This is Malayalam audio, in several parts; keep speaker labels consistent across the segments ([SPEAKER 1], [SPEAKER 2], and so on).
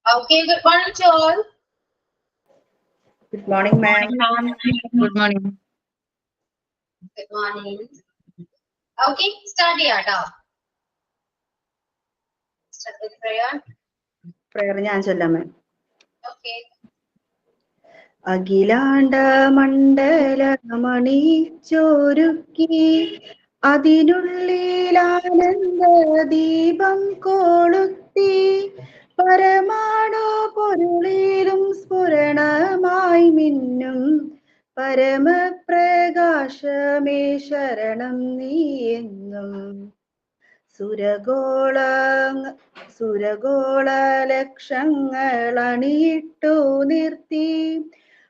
[SPEAKER 1] Okay, good morning to all.
[SPEAKER 2] Good morning, ma'am.
[SPEAKER 3] Good morning.
[SPEAKER 1] Good morning. Okay, start ചെയ്യാട്ടോ. Start with prayer.
[SPEAKER 2] Prayer ഞാൻ ചൊല്ലാം ma'am.
[SPEAKER 1] Okay.
[SPEAKER 2] അഖിലാണ്ട മണ്ഡലമണിച്ചൊരുക്കി അതിനുള്ളിലാനന്ദ ദീപം കൊളുത്തി പരമാണു പൊരുളിലും സ്ഫുരണമായി മിന്നും പരമപ്രകാശമേ ശരണം നീ എന്നും സുരഗോള ലക്ഷങ്ങൾ അണിയിട്ടു നിർത്തി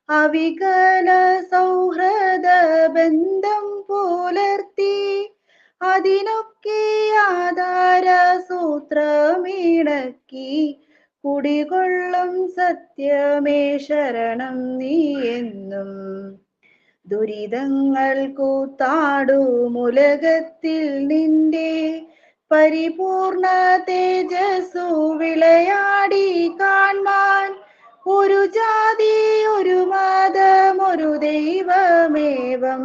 [SPEAKER 2] അവികല സൗഹൃദ ബന്ധം പുലർത്തി അതിനൊക്കെ ആധാര സൂത്രമിണക്കി കുടികൊള്ളും സത്യമേ ശരണം നീ എന്നും ദുരിതങ്ങൾ കൂത്താടുമുലകത്തിൽ നിന്റെ പരിപൂർണ തേജസ്സു വിളയാടി കാൺമാൻ ഒരു ജാതി ഒരു മതം ഒരു ദൈവമേവം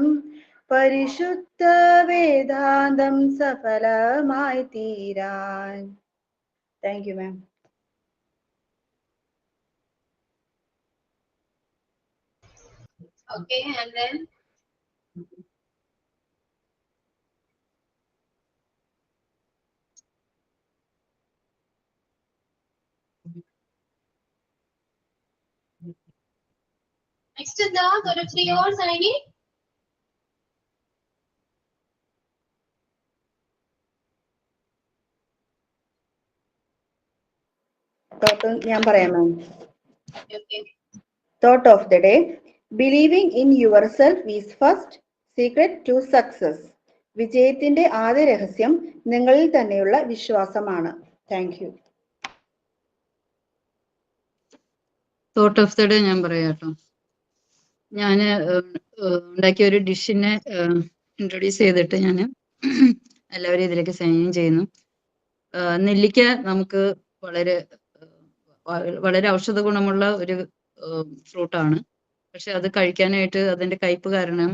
[SPEAKER 2] പരിശുദ്ധ വേദാന്തം സഫലമായി തീരാൻ. Thank you ma'am.
[SPEAKER 1] Okay, and then next എന്താ ഒരു 3 hours ആണെങ്കിൽ
[SPEAKER 2] ഞാൻ പറയാം മാം.
[SPEAKER 1] Okay.
[SPEAKER 2] Thought of the day: believing in yourself is first secret to success. വിജയത്തിന്റെ ആദ്യ രഹസ്യം നിങ്ങളിൽ തന്നെയുള്ള വിശ്വാസമാണ്. Thank you.
[SPEAKER 3] Thought of the day ഞാൻ പറയാം കേട്ടോ. ഞാൻ ഉണ്ടാക്കിയ ഒരു ഡിഷിനെ ഇൻട്രൊഡ്യൂസ് ചെയ്തിട്ട് ഞാൻ എല്ലാവരും ഇതിലേക്ക് സൈൻ ചെയ്യുന്നു. നെല്ലിക്ക നമുക്ക് വളരെ വളരെ ഔഷധ ഗുണമുള്ള ഒരു ഫ്രൂട്ടാണ്. പക്ഷെ അത് കഴിക്കാനായിട്ട് അതിന്റെ കയ്പ് കാരണം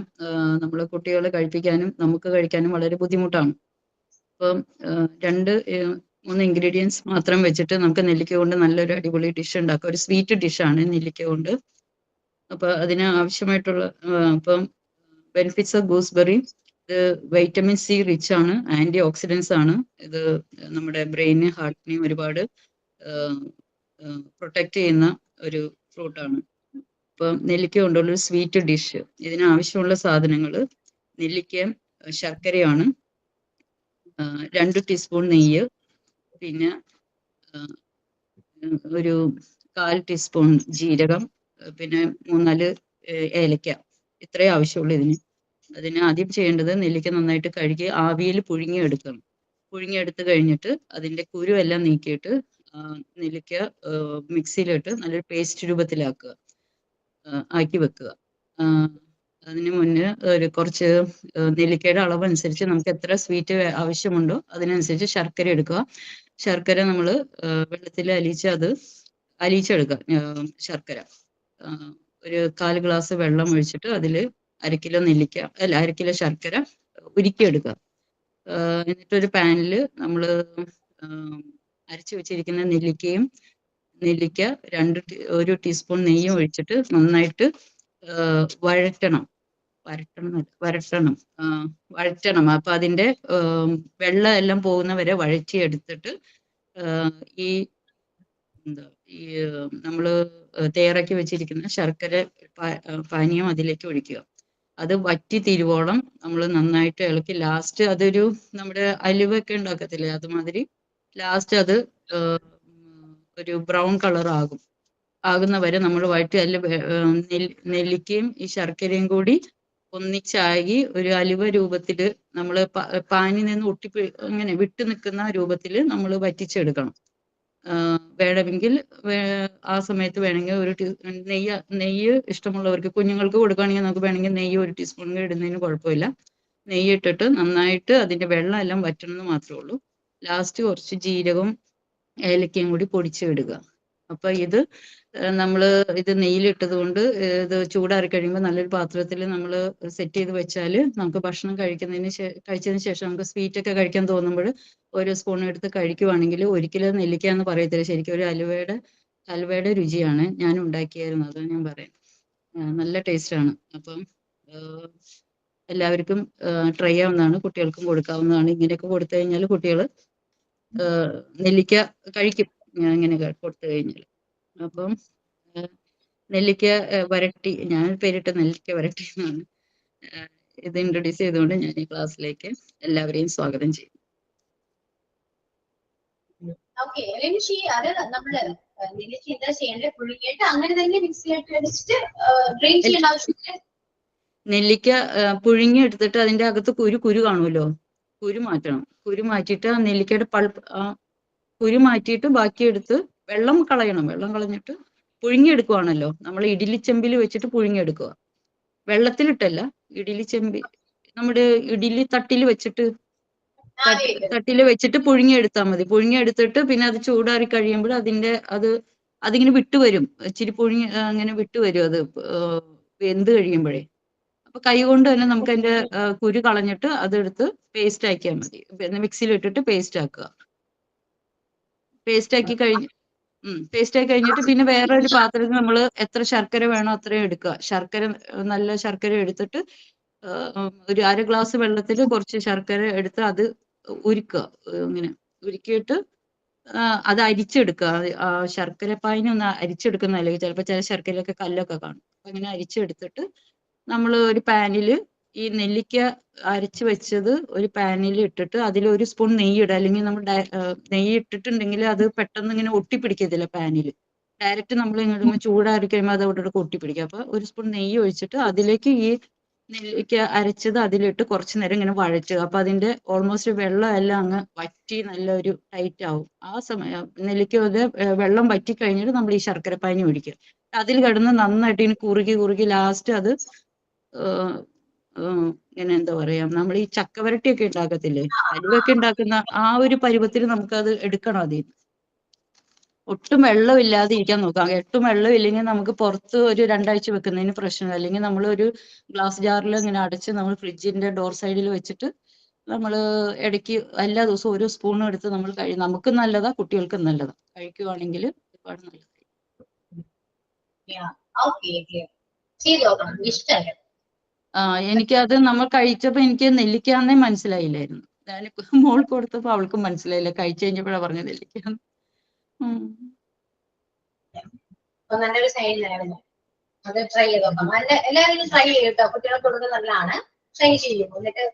[SPEAKER 3] നമ്മൾ കുട്ടികളെ കഴിപ്പിക്കാനും നമുക്ക് കഴിക്കാനും വളരെ ബുദ്ധിമുട്ടാണ്. അപ്പം 2-3 ഇൻഗ്രീഡിയൻസ് മാത്രം വെച്ചിട്ട് നമുക്ക് നെല്ലിക്ക കൊണ്ട് നല്ലൊരു അടിപൊളി ഡിഷ് ഉണ്ടാക്കാം. ഒരു സ്വീറ്റ് ഡിഷാണ് നെല്ലിക്ക കൊണ്ട്. അപ്പോൾ അതിന് ആവശ്യമായിട്ടുള്ള ഇപ്പം ബെനിഫിറ്റ്സ് ഓഫ് ഗൂസ്ബെറി, ഇത് വൈറ്റമിൻ സി റിച്ച് ആണ്, ആന്റി ഓക്സിഡൻസ് ആണ്. ഇത് നമ്മുടെ ബ്രെയിന് ഹാർട്ടിനെയും ഒരുപാട് പ്രൊട്ടക്റ്റ് ചെയ്യുന്ന ഒരു ഫ്രൂട്ടാണ്. ഇപ്പം നെല്ലിക്ക കൊണ്ടുള്ളൊരു സ്വീറ്റ് ഡിഷ്. ഇതിന് ആവശ്യമുള്ള സാധനങ്ങൾ നെല്ലിക്ക, ശർക്കരയാണ്, 2 ടീസ്പൂൺ നെയ്യ്, പിന്നെ ഒരു 1/4 ടീസ്പൂൺ ജീരകം, പിന്നെ 3-4 ഏലക്ക. ഇത്രയും ആവശ്യമുള്ളൂ ഇതിന്. അതിന് ആദ്യം ചെയ്യേണ്ടത് നെല്ലിക്ക നന്നായിട്ട് കഴുകി ആവിയിൽ പുഴുങ്ങിയെടുക്കണം. പുഴുങ്ങിയെടുത്ത് കഴിഞ്ഞിട്ട് അതിൻ്റെ കുരുവെല്ലാം നീക്കിയിട്ട് നെല്ലിക്ക മിക്സിയിലിട്ട് നല്ലൊരു പേസ്റ്റ് രൂപത്തിലാക്കുക, ആക്കി വെക്കുക. അതിന് മുന്നേ കുറച്ച് നെല്ലിക്കയുടെ അളവനുസരിച്ച് നമുക്ക് എത്ര സ്വീറ്റ് ആവശ്യമുണ്ടോ അതിനനുസരിച്ച് ശർക്കര എടുക്കുക. ശർക്കര നമ്മൾ വെള്ളത്തിൽ അലിയിച്ചെടുക്കുക. ശർക്കര ഒരു 1/4 ഗ്ലാസ് വെള്ളം ഒഴിച്ചിട്ട് അതിൽ 1 കിലോ ശർക്കര ഉരുക്കിയെടുക്കുക. എന്നിട്ടൊരു പാനിൽ നമ്മൾ അരച്ചു വെച്ചിരിക്കുന്ന നെല്ലിക്ക 1 ടീസ്പൂൺ നെയ്യും ഒഴിച്ചിട്ട് നന്നായിട്ട് വഴറ്റണം. അപ്പൊ അതിന്റെ വെള്ളം എല്ലാം പോകുന്ന വരെ വഴറ്റിയെടുത്തിട്ട് ഈ നമ്മള് തയ്യാറാക്കി വെച്ചിരിക്കുന്ന ശർക്കര പാനീയം അതിലേക്ക് ഒഴിക്കുക. അത് വറ്റി തീരുവോളം നമ്മൾ നന്നായിട്ട് ഇളക്കി ലാസ്റ്റ് അതൊരു നമ്മുടെ അലുവൊക്കെ ഉണ്ടാക്കത്തില്ലേ അതുമാതിരി ലാസ്റ്റ് അത് ഒരു ബ്രൗൺ കളർ ആകുന്ന വരെ നമ്മൾ വഴറ്റി അതിൽ നെല്ലിക്കയും ഈ ശർക്കരയും കൂടി ഒന്നിച്ചായി ഒരു അലുവ രൂപത്തിൽ നമ്മൾ പാനിൽ നിന്ന് അങ്ങനെ വിട്ടു നിൽക്കുന്ന രൂപത്തിൽ നമ്മൾ വറ്റിച്ചെടുക്കണം. വേണമെങ്കിൽ ആ സമയത്ത് വേണമെങ്കിൽ ഒരു നെയ്യ് ഇഷ്ടമുള്ളവർക്ക് കുഞ്ഞുങ്ങൾക്ക് കൊടുക്കുകയാണെങ്കിൽ നമുക്ക് വേണമെങ്കിൽ നെയ്യ് 1 ടീസ്പൂൺ ഇടുന്നതിന് കുഴപ്പമില്ല. നെയ്യ് ഇട്ടിട്ട് നന്നായിട്ട് അതിൻ്റെ വെള്ളം എല്ലാം വറ്റണമെന്ന് മാത്രമേ ഉള്ളൂ. ലാസ്റ്റ് കുറച്ച് ജീരകവും ഏലക്കയും കൂടി പൊടിച്ച് ഇടുക. അപ്പൊ ഇത് നമ്മള് ഇത് നെയ്യിലിട്ടത് കൊണ്ട് ഇത് ചൂടാറി കഴിയുമ്പോൾ നല്ലൊരു പാത്രത്തിൽ നമ്മൾ സെറ്റ് ചെയ്ത് വെച്ചാൽ നമുക്ക് ഭക്ഷണം കഴിച്ചതിന് ശേഷം നമുക്ക് സ്വീറ്റ് ഒക്കെ കഴിക്കാൻ തോന്നുമ്പോൾ ഒരു സ്പൂൺ എടുത്ത് കഴിക്കുവാണെങ്കിൽ ഒരിക്കലും നെല്ലിക്ക എന്ന് പറയത്തില്ല, ശരിക്കും ഒരു ഹൽവയുടെ രുചിയാണ്. ഞാൻ ഉണ്ടാക്കിയായിരുന്നു, അതാണ് ഞാൻ പറയാം. നല്ല ടേസ്റ്റ് ആണ്. അപ്പം എല്ലാവർക്കും ട്രൈ ചെയ്യാവുന്നതാണ്, കുട്ടികൾക്കും കൊടുക്കാവുന്നതാണ്. ഇങ്ങനെയൊക്കെ കൊടുത്തു കഴിഞ്ഞാൽ കുട്ടികൾ നെല്ലിക്ക കഴിക്കും, ഇങ്ങനെ കൊടുത്തു കഴിഞ്ഞാൽ. അപ്പം നെല്ലിക്ക വരട്ടി, ഞാൻ പേരിട്ട് നെല്ലിക്ക വരട്ടി എന്നാണ്. ഇത് ഇൻട്രൊഡ്യൂസ് ചെയ്തുകൊണ്ട് ഞാൻ ഈ ക്ലാസ്സിലേക്ക് എല്ലാവരെയും സ്വാഗതം ചെയ്യും.
[SPEAKER 1] ഓക്കെ, അത് നമ്മള് നെല്ലിക്ക എന്താ ചെയ്യേണ്ടത്? പുഴുങ്ങിയിട്ട് അങ്ങനെ തന്നെ മിക്സിയിലിട്ട് അടിച്ചിട്ട് ഡ്രെയിൻ ചെയ്യേണ്ട ആവശ്യമില്ല.
[SPEAKER 3] നെല്ലിക്ക പുഴുങ്ങി എടുത്തിട്ട് അതിന്റെ അകത്ത് കുരു കാണുമല്ലോ, കുരു മാറ്റണം. കുരു മാറ്റിയിട്ട് ആ നെല്ലിക്കയുടെ പൾപ്പ്, കുരു മാറ്റിയിട്ട് ബാക്കി എടുത്ത് വെള്ളം കളയണം. വെള്ളം കളഞ്ഞിട്ട് പുഴുങ്ങിയെടുക്കുവാണല്ലോ, നമ്മൾ ഇഡ്ഡലി ചെമ്പിൽ വെച്ചിട്ട് പുഴുങ്ങിയെടുക്കുക. വെള്ളത്തിലിട്ടല്ല, ഇഡ്ഡലി ചെമ്പി, നമ്മുടെ ഇഡ്ഡലി തട്ടിൽ വെച്ചിട്ട് പുഴുങ്ങിയെടുത്താൽ മതി. പുഴുങ്ങിയെടുത്തിട്ട് പിന്നെ അത് ചൂടാറി കഴിയുമ്പോൾ അതിങ്ങനെ വിട്ടുവരും, ഇച്ചിരി അങ്ങനെ വിട്ടുവരും അത് വെന്ത് കഴിയുമ്പോഴേ. അപ്പൊ കൈ കൊണ്ട് തന്നെ നമുക്ക് അതിന്റെ കുരു കളഞ്ഞിട്ട് അതെടുത്ത് പേസ്റ്റ് ആക്കിയാൽ മതി. മിക്സിയിൽ ഇട്ടിട്ട് പേസ്റ്റ് ആക്കുക. പേസ്റ്റ് ആക്കി കഴിഞ്ഞിട്ട് പിന്നെ വേറെ ഒരു പാത്രത്തിൽ നമ്മൾ എത്ര ശർക്കര വേണോ അത്രയും എടുക്കുക. നല്ല ശർക്കര എടുത്തിട്ട് ഒരു 1/2 ഗ്ലാസ് വെള്ളത്തിൽ കുറച്ച് ശർക്കര എടുത്ത് അത് ഉരുക്കുക. ഇങ്ങനെ ഉരുക്കിയിട്ട് അത് അരിച്ചെടുക്കുക. ശർക്കര പാനിനെ ഒന്ന് അരിച്ചെടുക്കുന്നതല്ലെങ്കിൽ ചിലപ്പോൾ ചില ശർക്കരയിലൊക്കെ കല്ലൊക്കെ കാണും. അങ്ങനെ അരിച്ചെടുത്തിട്ട് നമ്മൾ ഒരു പാനിൽ ഈ നെല്ലിക്ക അരച്ച് വെച്ചത് ഒരു പാനിൽ ഇട്ടിട്ട് അതിൽ 1 സ്പൂൺ നെയ്യ് ഇടുക. അല്ലെങ്കിൽ നമ്മൾ നെയ്യ് ഇട്ടിട്ടുണ്ടെങ്കിൽ അത് പെട്ടെന്ന് ഇങ്ങനെ ഒട്ടിപ്പിടിക്കത്തില്ല പാനിൽ. ഡയറക്റ്റ് നമ്മൾ ഇങ്ങോട്ട് ചൂടാറി കഴിയുമ്പോൾ അത് അവിടെ ഒട്ടിപ്പിടിക്കും. അപ്പൊ 1 സ്പൂൺ നെയ്യ് ഒഴിച്ചിട്ട് അതിലേക്ക് ഈ നെല്ലിക്ക അരച്ചത് അതിലിട്ട് കുറച്ച് നേരം ഇങ്ങനെ വഴറ്റുക. അപ്പൊ അതിന്റെ ഓൾമോസ്റ്റ് വെള്ളം എല്ലാം അങ്ങ് വറ്റി നല്ലൊരു ടൈറ്റ് ആവും. ആ സമയം നെല്ലിക്കയുടെ വെള്ളം വറ്റി കഴിഞ്ഞിട്ട് നമ്മൾ ഈ ശർക്കര പാനി ഒഴിക്കുക. അതിൽ കിടന്ന് നന്നായിട്ട് ഇങ്ങനെ കുറുകി ലാസ്റ്റ് അത് ഇങ്ങനെ എന്താ പറയാ, നമ്മൾ ഈ ചക്കവരട്ടിയൊക്കെ ഉണ്ടാക്കത്തില്ലേ, ഹലുവയൊക്കെ ഉണ്ടാക്കുന്ന ആ ഒരു പരുവത്തിൽ നമുക്കത് എടുക്കണം. അതിൽ ഒട്ടും വെള്ളമില്ലാതെ ഇരിക്കാൻ നോക്കാം. ഒട്ടും വെള്ളമില്ലെങ്കിൽ നമുക്ക് പുറത്ത് ഒരു 2 ആഴ്ച വെക്കുന്നതിന് പ്രശ്നമില്ല. അല്ലെങ്കിൽ നമ്മൾ ഒരു ഗ്ലാസ് ജാറിൽ ഇങ്ങനെ അടച്ച് നമ്മൾ ഫ്രിഡ്ജിന്റെ ഡോർ സൈഡിൽ വെച്ചിട്ട് നമ്മൾ ഇടയ്ക്ക് എല്ലാ ദിവസവും 1 സ്പൂൺ എടുത്ത് നമ്മൾ നമുക്കും നല്ലതാ, കുട്ടികൾക്കും നല്ലതാ. കഴിക്കുവാണെങ്കിൽ ഒരുപാട് നല്ലതായി. എനിക്കത് നമ്മൾ കഴിച്ചപ്പോ എനിക്ക് നെല്ലിക്കാന്നേ മനസ്സിലായില്ലായിരുന്നു. ഞാനിപ്പോ മോൾ കൊടുത്തപ്പോ അവൾക്കും മനസ്സിലായില്ല. കഴിച്ചു കഴിഞ്ഞപ്പോഴാ പറഞ്ഞ നെല്ലിക്കാന്ന്.
[SPEAKER 1] നല്ലൊരു സൈഡിലായിരുന്നു. അത് ട്രൈ ചെയ്ത് നോക്കാം. എല്ലാവരും ട്രൈ ചെയ്യട്ടോ, കുട്ടികൾക്ക് കൊടുക്കുന്നത് നല്ലതാണ്. ട്രൈ ചെയ്യും, എന്നിട്ട്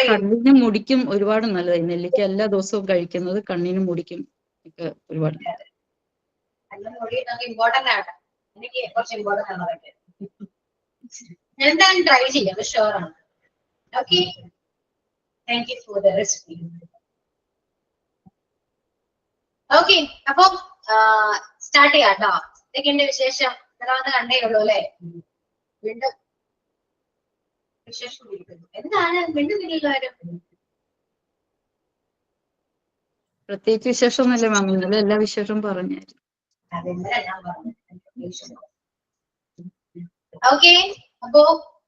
[SPEAKER 3] കണ്ണിനും മുടിക്കും ഒരുപാട് നല്ലതായി നെല്ലിക്ക. എല്ലാ ദിവസവും കഴിക്കുന്നത് കണ്ണിനും മുടിക്കും ഒക്കെ ഒരുപാട്.
[SPEAKER 1] ഇമ്പോർട്ടന്റ് ആണ്. എനിക്ക് കുറച്ച് ഇമ്പോർട്ടന്റ് ആണ് അതൊക്കെ. ഞാൻ എന്തായാലും ട്രൈ ചെയ്യാം, ഷുവർ ആണ്. Okay, thank you for the recipe. Okay, അപ്പം സ്റ്റാർട്ട് ചെയ്യാം കേട്ടോ. ഇതൊക്കെ വിശേഷം. ഇത്രവന്ന് കണ്ടേ ഉള്ളൂ അല്ലെ? വീണ്ടും വിശേഷം ഇരിക്കുന്നു. എന്താണ് വീണ്ടും ആരും?
[SPEAKER 3] പ്രത്യേകിച്ച് വിശേഷമൊന്നുമില്ല മാം, ഇന്നലെ എല്ലാ വിശേഷവും പറഞ്ഞായിരുന്നു.
[SPEAKER 1] ഓക്കെ, അപ്പോ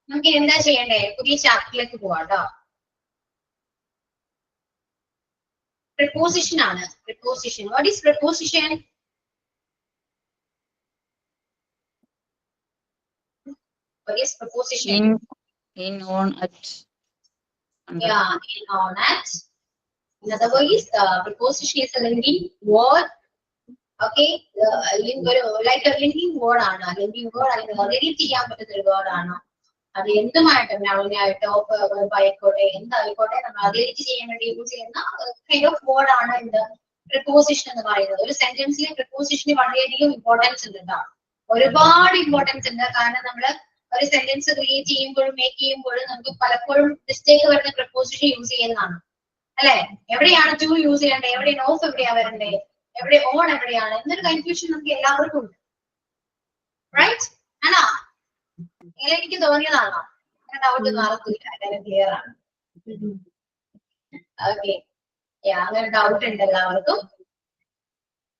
[SPEAKER 1] നമുക്ക് എന്താ ചെയ്യണ്ടേ? പുതിയ ചാപ്റ്ററിലേക്ക് പോവാട്ടോ. Preposition ആണ്. Preposition. What is preposition? What is preposition?
[SPEAKER 3] In, on, at.
[SPEAKER 1] Yeah, in, on, at. In other words, preposition is a linking word. Okay, like a linking word ആണ്. Linking word അല്ലെങ്കിൽ relate ചെയ്യാൻ പറ്റുന്ന ഒരു word ആണ്. അത് എന്തുമായിട്ടും ആയിട്ടോ ആയിക്കോട്ടെ എന്തായിക്കോട്ടെ നമ്മൾ റിലേറ്റ് ചെയ്യാൻ വേണ്ടി യൂസ് ചെയ്യുന്ന കൈൻഡ് ഓഫ് വേർഡ് ആണ് എന്ത് പ്രിപ്പോസിഷൻ എന്ന് പറയുന്നത്. ഒരു സെന്റൻസിലെ പ്രിപ്പോസിഷന് വളരെയധികം ഇമ്പോർട്ടൻസ് ഉണ്ട് കേട്ടോ. ഒരുപാട് ഇമ്പോർട്ടൻസ് ഉണ്ട്. കാരണം നമ്മൾ ഒരു സെന്റൻസ് ക്രിയേറ്റ് ചെയ്യുമ്പോഴും മേക്ക് ചെയ്യുമ്പോഴും നമുക്ക് പലപ്പോഴും മിസ്റ്റേക്ക് വരുന്ന പ്രിപ്പോസിഷൻ യൂസ് ചെയ്യുന്നതാണ് അല്ലെ? എവിടെയാണ് ടു യൂസ് ചെയ്യേണ്ടത്, എവിടെയാണ് ഓഫ് എവിടെയാ വരണ്ടേ, എവിടെ ഓൺ എവിടെയാണ് എന്നൊരു കൺഫ്യൂഷൻ നമുക്ക് എല്ലാവർക്കും ഉണ്ട്. റൈറ്റ് ആണോ? എനിക്ക് തോന്നിയതാണോ? ഡൗട്ട് നടക്കില്ല, ക്ലിയർ ആണ്. ഓക്കെ, അങ്ങനെ ഡൗട്ട് ഉണ്ട് എല്ലാവർക്കും.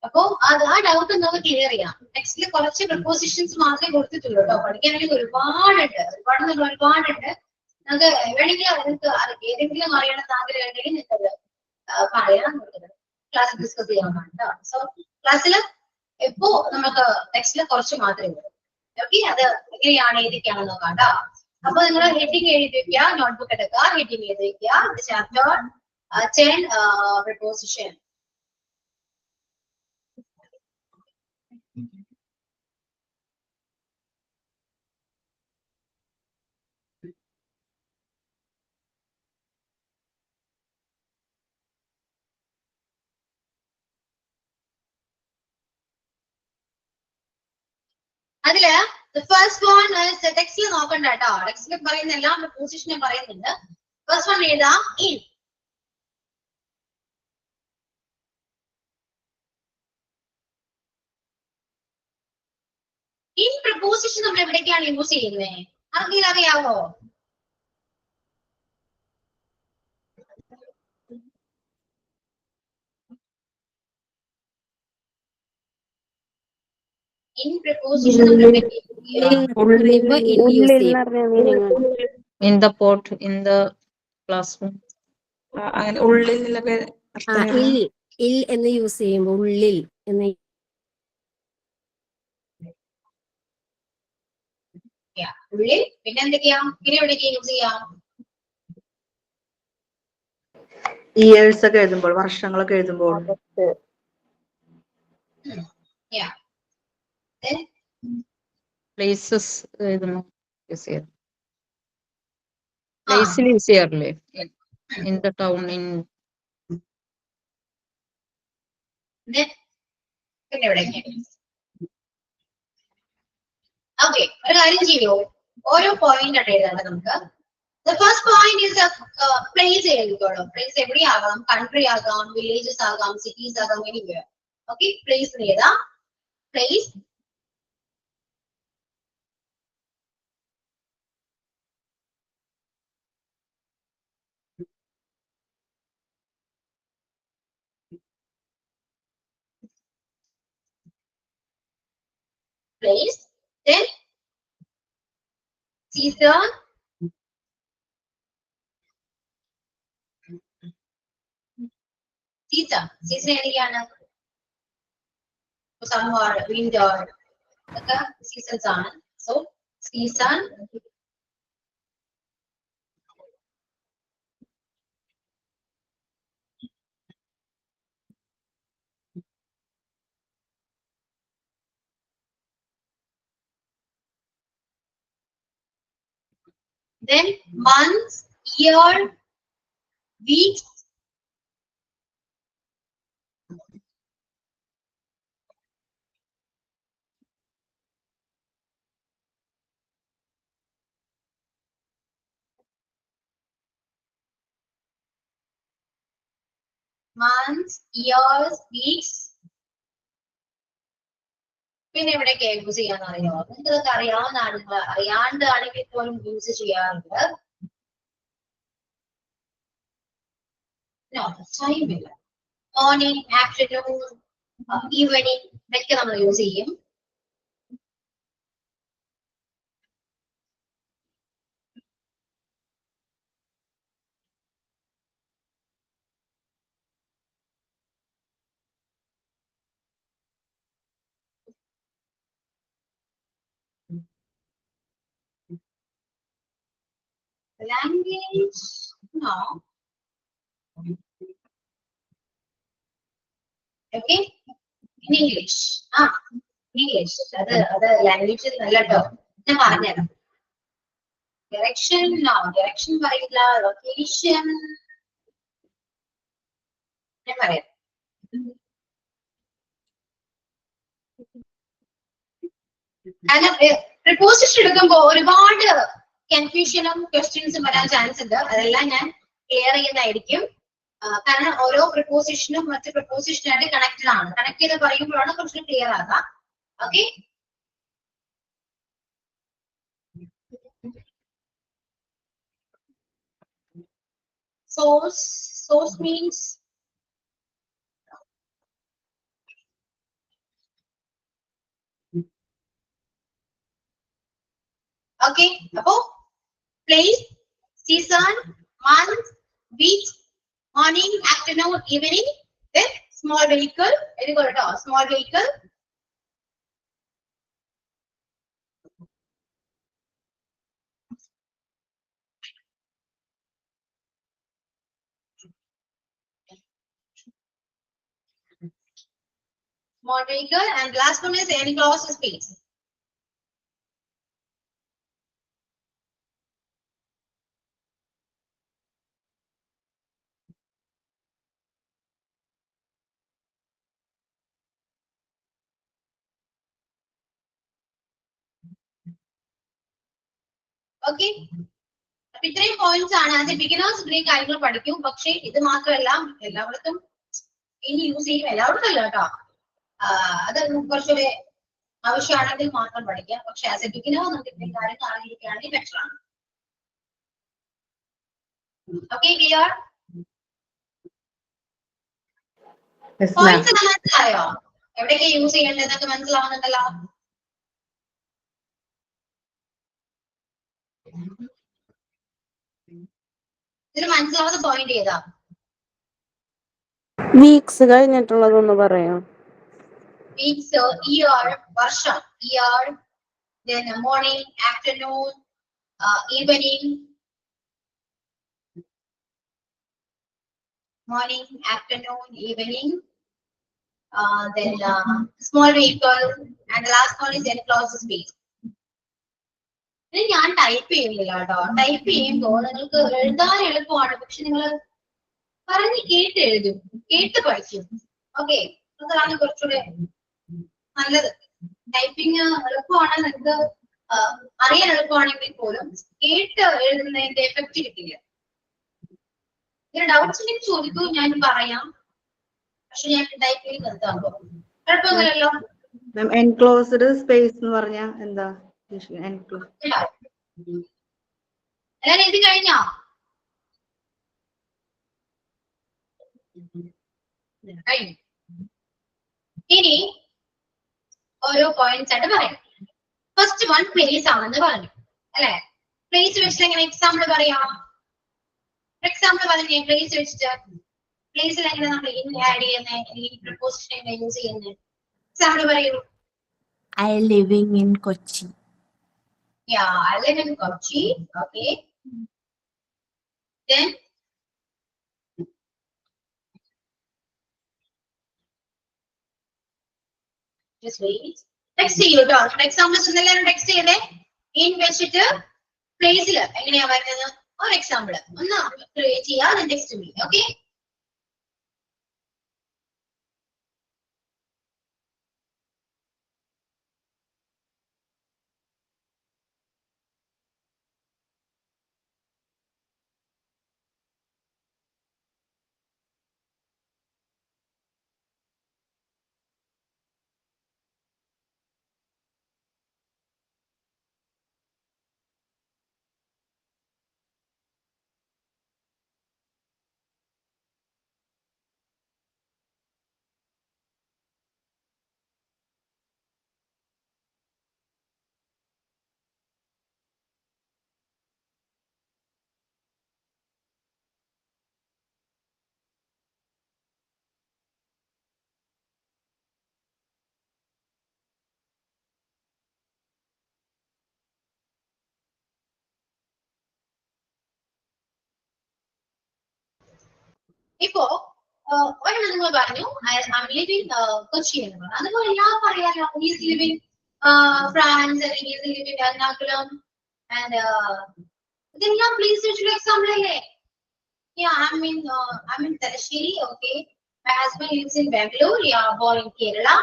[SPEAKER 1] അപ്പൊ അത് ആ ഡൗട്ട് നമുക്ക് ക്ലിയർ ചെയ്യാം. ടെക്സ്റ്റിൽ കുറച്ച് പ്രപ്പോസിഷൻസ് മാത്രമേ കൊടുത്തിട്ടുള്ളൂ കേട്ടോ. പഠിക്കാനാണെങ്കിൽ ഒരുപാടുണ്ട്, ഒരുപാടുണ്ട്. നമുക്ക് എവിടെയെങ്കിലും നിങ്ങൾക്ക് ഏതെങ്കിലും അറിയണമെന്ന് ആഗ്രഹം ഉണ്ടെങ്കിൽ നിങ്ങൾക്ക് പറയാൻ ക്ലാസ് ഡിസ്കസ് ചെയ്യാവുന്നതാണ് കേട്ടോ. സോ ക്ലാസ്സിൽ എപ്പോ നമുക്ക് ടെക്സ്റ്റിൽ കുറച്ച് മാത്രമേ ഉള്ളൂ. ഓക്കെ, അത് എങ്ങനെയാണ് ഏതൊക്കെയാണെന്ന് നോക്കാം കേട്ടോ. അപ്പൊ നിങ്ങൾ ഹെഡിങ് എഴുതി വെക്കുക, നോട്ട്ബുക്ക് എടുക്കുക, ഹെഡിങ് എഴുതി വെക്കുക. Chapter 10 preposition. അതില് the first one is ടെക്സ്റ്റിൽ നോക്കണ്ട കേട്ടോ. ടെക്സ്റ്റിൽ പറയുന്ന എല്ലാ പ്രപ്പോസിഷനും പറയുന്നുണ്ട്. ഫസ്റ്റ് വൺ ഏതാ? in. in പ്രപ്പോസിഷൻ നമ്മൾ എവിടേക്കാണ് യൂസ് ചെയ്യുന്നത്? ആർക്കെങ്കിലും അറിയാവോ? in പ്രപ്പോസിഷൻ നമ്മൾ
[SPEAKER 3] in the pot, in the classroom.
[SPEAKER 4] അങ്ങനെ ഉള്ളിൽ നിന്നൊക്കെ അർത്ഥം വരുന്നത്.
[SPEAKER 5] ഇൽ എന്ന് യൂസ് ചെയ്യുമ്പോൾ ഉള്ളിൽ എന്ന്
[SPEAKER 1] ഉള്ളിൽ. പിന്നെ എന്തൊക്കെയാ? പിന്നെ എവിടേക്ക് യൂസ് ചെയ്യാം?
[SPEAKER 2] ഇയേഴ്സ് ഒക്കെ എഴുതുമ്പോൾ, വർഷങ്ങളൊക്കെ എഴുതുമ്പോൾ.
[SPEAKER 1] Yeah. Then
[SPEAKER 3] Places എഴുതുന്നു യൂസ് ചെയ്യാം. പ്ലേസിൽ use ചെയ്യാറില്ലേ? in the town, in
[SPEAKER 1] പിന്നെ എവിടേക്ക്? ഓക്കെ, ഒരു കാര്യം ചെയ്യോ, ഓരോ പോയിന്റ് ആണ് എഴുതേണ്ടത് നമുക്ക്. The first point is place എഴുതിക്കോളൂ. പ്ലേസ് എവിടെയാകാം? കൺട്രി ആകാം, വില്ലേജസ് ആകാം, സിറ്റീസ് ആകാം, എനിവെയർ. ഓക്കെ, പ്ലേസ് എഴുതാം. Place. Place. Then season. Season ഏതൊക്കെയാണ്? Summer, winter, ഒക്കെ seasons ആണ്. So season. Then months, year, weeks. Months, years, weeks. പിന്നെ എവിടെയൊക്കെ യൂസ് ചെയ്യാന്ന് അറിയോ? നിങ്ങൾക്ക് ഇതൊക്കെ അറിയാവുന്നതാണ്. അറിയാണ്ട് ആണെങ്കിൽ പോലും യൂസ് ചെയ്യാറുണ്ട്. ടൈമില്ല. മോർണിംഗ്, ആഫ്റ്റർനൂൺ, ഈവനിങ് ഇതൊക്കെ നമ്മൾ യൂസ് ചെയ്യും. Language, no. Okay, in English. English. അത് ലാംഗ്വേജ് നല്ല കേട്ടോ. ഞാൻ പറഞ്ഞുതരാം. Direction, no. Direction പറയില്ല. Location. ഞാൻ പറയാം. കാരണം പ്രിപ്പോസിഷൻ എടുക്കുമ്പോൾ ഒരുപാട് കൺഫ്യൂഷനും ക്വസ്റ്റ്യൻസും വരാൻ ചാൻസ് ഉണ്ട്. അതെല്ലാം ഞാൻ ക്ലിയർ ചെയ്യുന്നതായിരിക്കും. കാരണം ഓരോ പ്രിപ്പോസിഷനും മറ്റു പ്രിപ്പോസിഷനായിട്ട് കണക്റ്റഡ് ആണ്. കണക്ട് ചെയ്ത് പറയുമ്പോഴാണ് കുറച്ച് ക്ലിയർ ആകാം. ഓക്കെ, source means Okay, അപ്പോ place, season, month, week, morning, afternoon, evening, then small vehicle, എഴുതിക്കോട്ടോ small vehicle. Small vehicle, and last one is enclosed space. Okay, അപ്പൊ ഇത്രയും പോയിന്റ്സ് ആണ്. അത് ബിഗിനേഴ്സ് ഇത്രയും കാര്യങ്ങൾ പഠിക്കും. പക്ഷേ ഇത് മാത്രമല്ല, എല്ലായിടത്തും ഇനി യൂസ് ചെയ്യും, എല്ലായിടത്തും അല്ല കേട്ടോ. അത് കുറച്ചുകൂടെ ആവശ്യമാണെങ്കിൽ മാത്രം പഠിക്കാം. പക്ഷെ ആസ് എ ബിഗിനർ നമുക്ക് ഇത്രയും കാര്യങ്ങൾ അറിഞ്ഞിരിക്കുകയാണെങ്കിൽ ബെറ്റർ ആണ്. Okay, clear?
[SPEAKER 2] Yes, ma'am.
[SPEAKER 1] Points മനസ്സിലായോ? എവിടെയൊക്കെ യൂസ് ചെയ്യേണ്ടതെന്നൊക്കെ മനസ്സിലാവുന്നുണ്ടല്ലോ. ഇതിൽ മനസ്സിലാവുന്ന പോയിന്റ് ഏതാ?
[SPEAKER 6] വീക്സ് കഴിഞ്ഞിട്ടുള്ളതൊന്ന് പറയാം.
[SPEAKER 1] വീക്സ്, ഇയർ, വർഷം, year, then morning, afternoon, evening, morning, afternoon, evening, then small vehicle, and the last one is enclosed space. ഇത് ഞാൻ ടൈപ്പ് ചെയ്യുന്നില്ല കേട്ടോ. ടൈപ്പ് ചെയ്യുമ്പോൾ നിങ്ങൾക്ക് എഴുതാൻ എളുപ്പമാണ്, പക്ഷെ നിങ്ങൾ പറഞ്ഞ് കേട്ട് എഴുതും, കേട്ട് പഠിക്കും. ഓക്കെ, അതാണ് കുറച്ചുകൂടെ നല്ലത്. ടൈപ്പിംഗ് എളുപ്പമാണ്, നിങ്ങൾക്ക് അറിയാൻ എളുപ്പമാണെങ്കിൽ പോലും കേട്ട് എഴുതുന്നതിന്റെ എഫക്റ്റ് കിട്ടില്ല. ഇതിന് ഡൗട്ട്സ് ഉണ്ടെങ്കിൽ ചോദിക്കൂ, ഞാൻ പറയാം. പക്ഷെ ഞാൻ ടൈപ്പ് ചെയ്ത് നിർത്താൻ പോകും. കുഴപ്പമൊന്നുമില്ലല്ലോ.
[SPEAKER 2] എൻക്ലോസ്ഡ് സ്പേസ് എന്ന് പറഞ്ഞാൽ എന്താ?
[SPEAKER 1] എല്ലാരും എഴുതി കഴിഞ്ഞോ? കഴിഞ്ഞു. ഇനി ഓരോ പോയിന്റ്സ് ആയിട്ട് പറയാം. ഫസ്റ്റ് വൺ പ്ലേസ് ആണെന്ന് പറഞ്ഞു അല്ലെ? പ്ലേസ് വെച്ചിട്ട് എങ്ങനെ എക്സാമ്പിൾ പറയാം? എക്സാമ്പിൾ പറഞ്ഞേ, പ്ലേസ് വെച്ചിട്ട്. പ്ലേസിൽ എങ്ങനെ നമ്മൾ ഇൻ ആഡ് ചെയ്യുന്നത്, അല്ലെങ്കിൽ പ്രിപ്പോസിഷൻ എങ്ങനെ യൂസ് ചെയ്യുന്നത്? എക്സാമ്പിൾ പറയൂ.
[SPEAKER 6] I living in Kochi.
[SPEAKER 1] Yeah, I live in Kochi. Okay. Then just wait. Text ചെയ്യൂട്ടോ. എക്സാമ്പിൾസ് എല്ലാവരും ടെക്സ്റ്റ് ചെയ്തേ. ഇൻ വെച്ചിട്ട് പ്ലേസിൽ എങ്ങനെയാ വരുന്നത് ഒരു എക്സാമ്പിൾ ഒന്ന് ക്രിയേറ്റ് ചെയ്യാം, ടെക്സ്റ്റ് ചെയ്യും. ഓക്കെ, ഇപ്പോ ഒരെണ്ണം നിങ്ങൾ പറഞ്ഞു ലിവിങ് കൊച്ചി എന്ന് പറഞ്ഞു. അതുപോലെ എല്ലാം പറയാലോ. ഈസ് ലിവിങ് ഫ്രാൻസ്, അല്ലെങ്കിൽ ഈസ് ലിവിങ് എറണാകുളം, ആൻഡ് ഇതെല്ലാം പ്ലേസ് വെച്ചിട്ടുള്ള എക്സാമ്പിൾ അല്ലേ? Yeah, I'm in Talasheri. Okay, my husband lives in Bangalore. Yeah, born in Kerala.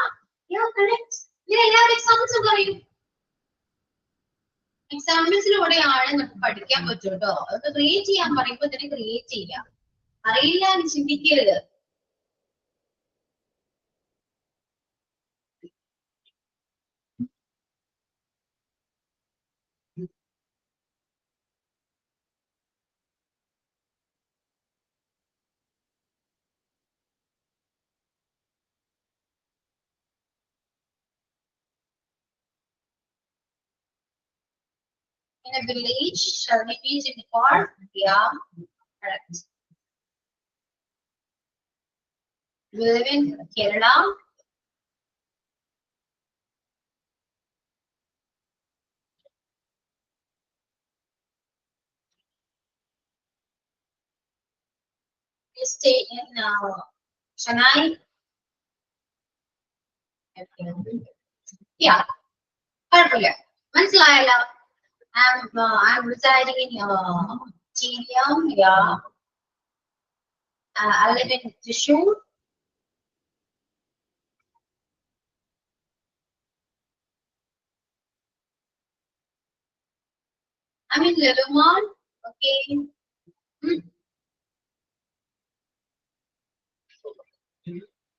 [SPEAKER 1] Yeah, correct. Yeah, എല്ലാവരും എക്സാമ്പിൾസ് പറയും. എക്സാമ്പിൾസിലൂടെയാണ് നമുക്ക് പഠിക്കാൻ പറ്റും കേട്ടോ. അതൊക്കെ ക്രിയേറ്റ് ചെയ്യാൻ പറയുമ്പോൾ തന്നെ ക്രിയേറ്റ് ചെയ്യാം. അറിയില്ല എന്ന് ചിന്തിക്കരുത്. In a village, Sharmiti is in the park. Yeah, correct. We live in Kerala. We stay in Chennai. Yeah, കുഴപ്പമില്ല മനസ്സിലായല്ലോ. I'm residing in Chiriam. Yeah, I live in Thrissur. I'm in Livermore. Okay.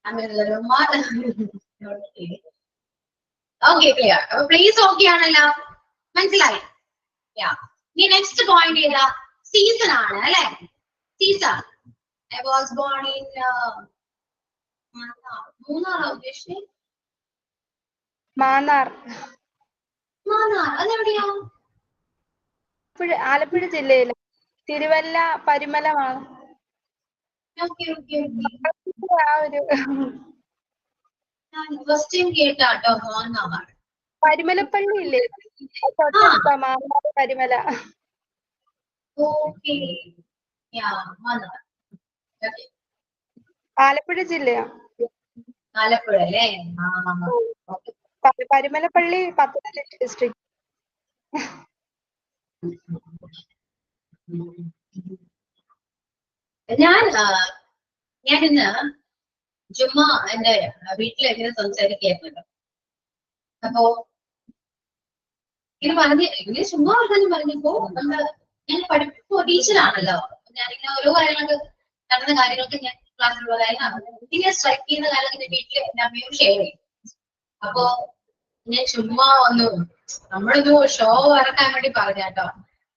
[SPEAKER 1] I'm in Livermore. Okay, clear. Please, okay ആണല്ലോ, മനസ്സിലായി. Yeah. The next point ഏതാ? Season ആണ് അല്ലേ? Season. I was born in Munnar ഉദ്ദേശിച്ചത്.
[SPEAKER 7] മാന്നാർ.
[SPEAKER 1] മൂന്നാർ അതെവിടെയാ?
[SPEAKER 7] ആലപ്പുഴ ജില്ലയില് തിരുവല്ല പരിമലമാണ്.
[SPEAKER 1] Okay, okay, okay.
[SPEAKER 7] ആ ഒരു
[SPEAKER 1] ഞാൻ ഫസ്റ്റ് ടൈം കേട്ടാട്ടോ മൂന്നാർ.
[SPEAKER 7] പരിമലപ്പള്ളി ഇല്ലേ? തൊട്ടടുത്ത Mannar Parumala.
[SPEAKER 1] Okay. Yeah, Munnar. Okay.
[SPEAKER 7] Alappuzha ജില്ലയാ.
[SPEAKER 1] Alappuzha അല്ലേ?
[SPEAKER 7] പരിമലപ്പള്ളി പത്തനംതിട്ട ഡിസ്ട്രിക്ട്.
[SPEAKER 1] ഞാനിന്ന് ചുമ്മാ എന്റെ വീട്ടിലെങ്ങനെ സംസാരിക്കായിരുന്നല്ലോ. അപ്പോ ഇങ്ങനെ ചുമ്മാ പറഞ്ഞപ്പോ ഞാൻ പഠിപ്പോ ടീച്ചറാണല്ലോ. ഞാനിങ്ങനെ ഓരോ കാര്യങ്ങൾക്ക് നടന്ന കാര്യങ്ങൾക്ക് ഞാൻ ക്ലാസ്സിലുള്ള കാര്യം ഇങ്ങനെ സ്ട്രൈക്ക് ചെയ്യുന്ന കാര്യങ്ങൾ വീട്ടിൽ എന്റെ അമ്മയോട് ഷെയർ ചെയ്യും. അപ്പോ ഞാൻ ചുമ്മാ ഒന്ന് നമ്മളൊരു ഷോ ഇറക്കാൻ വേണ്ടി പറഞ്ഞാട്ടോ.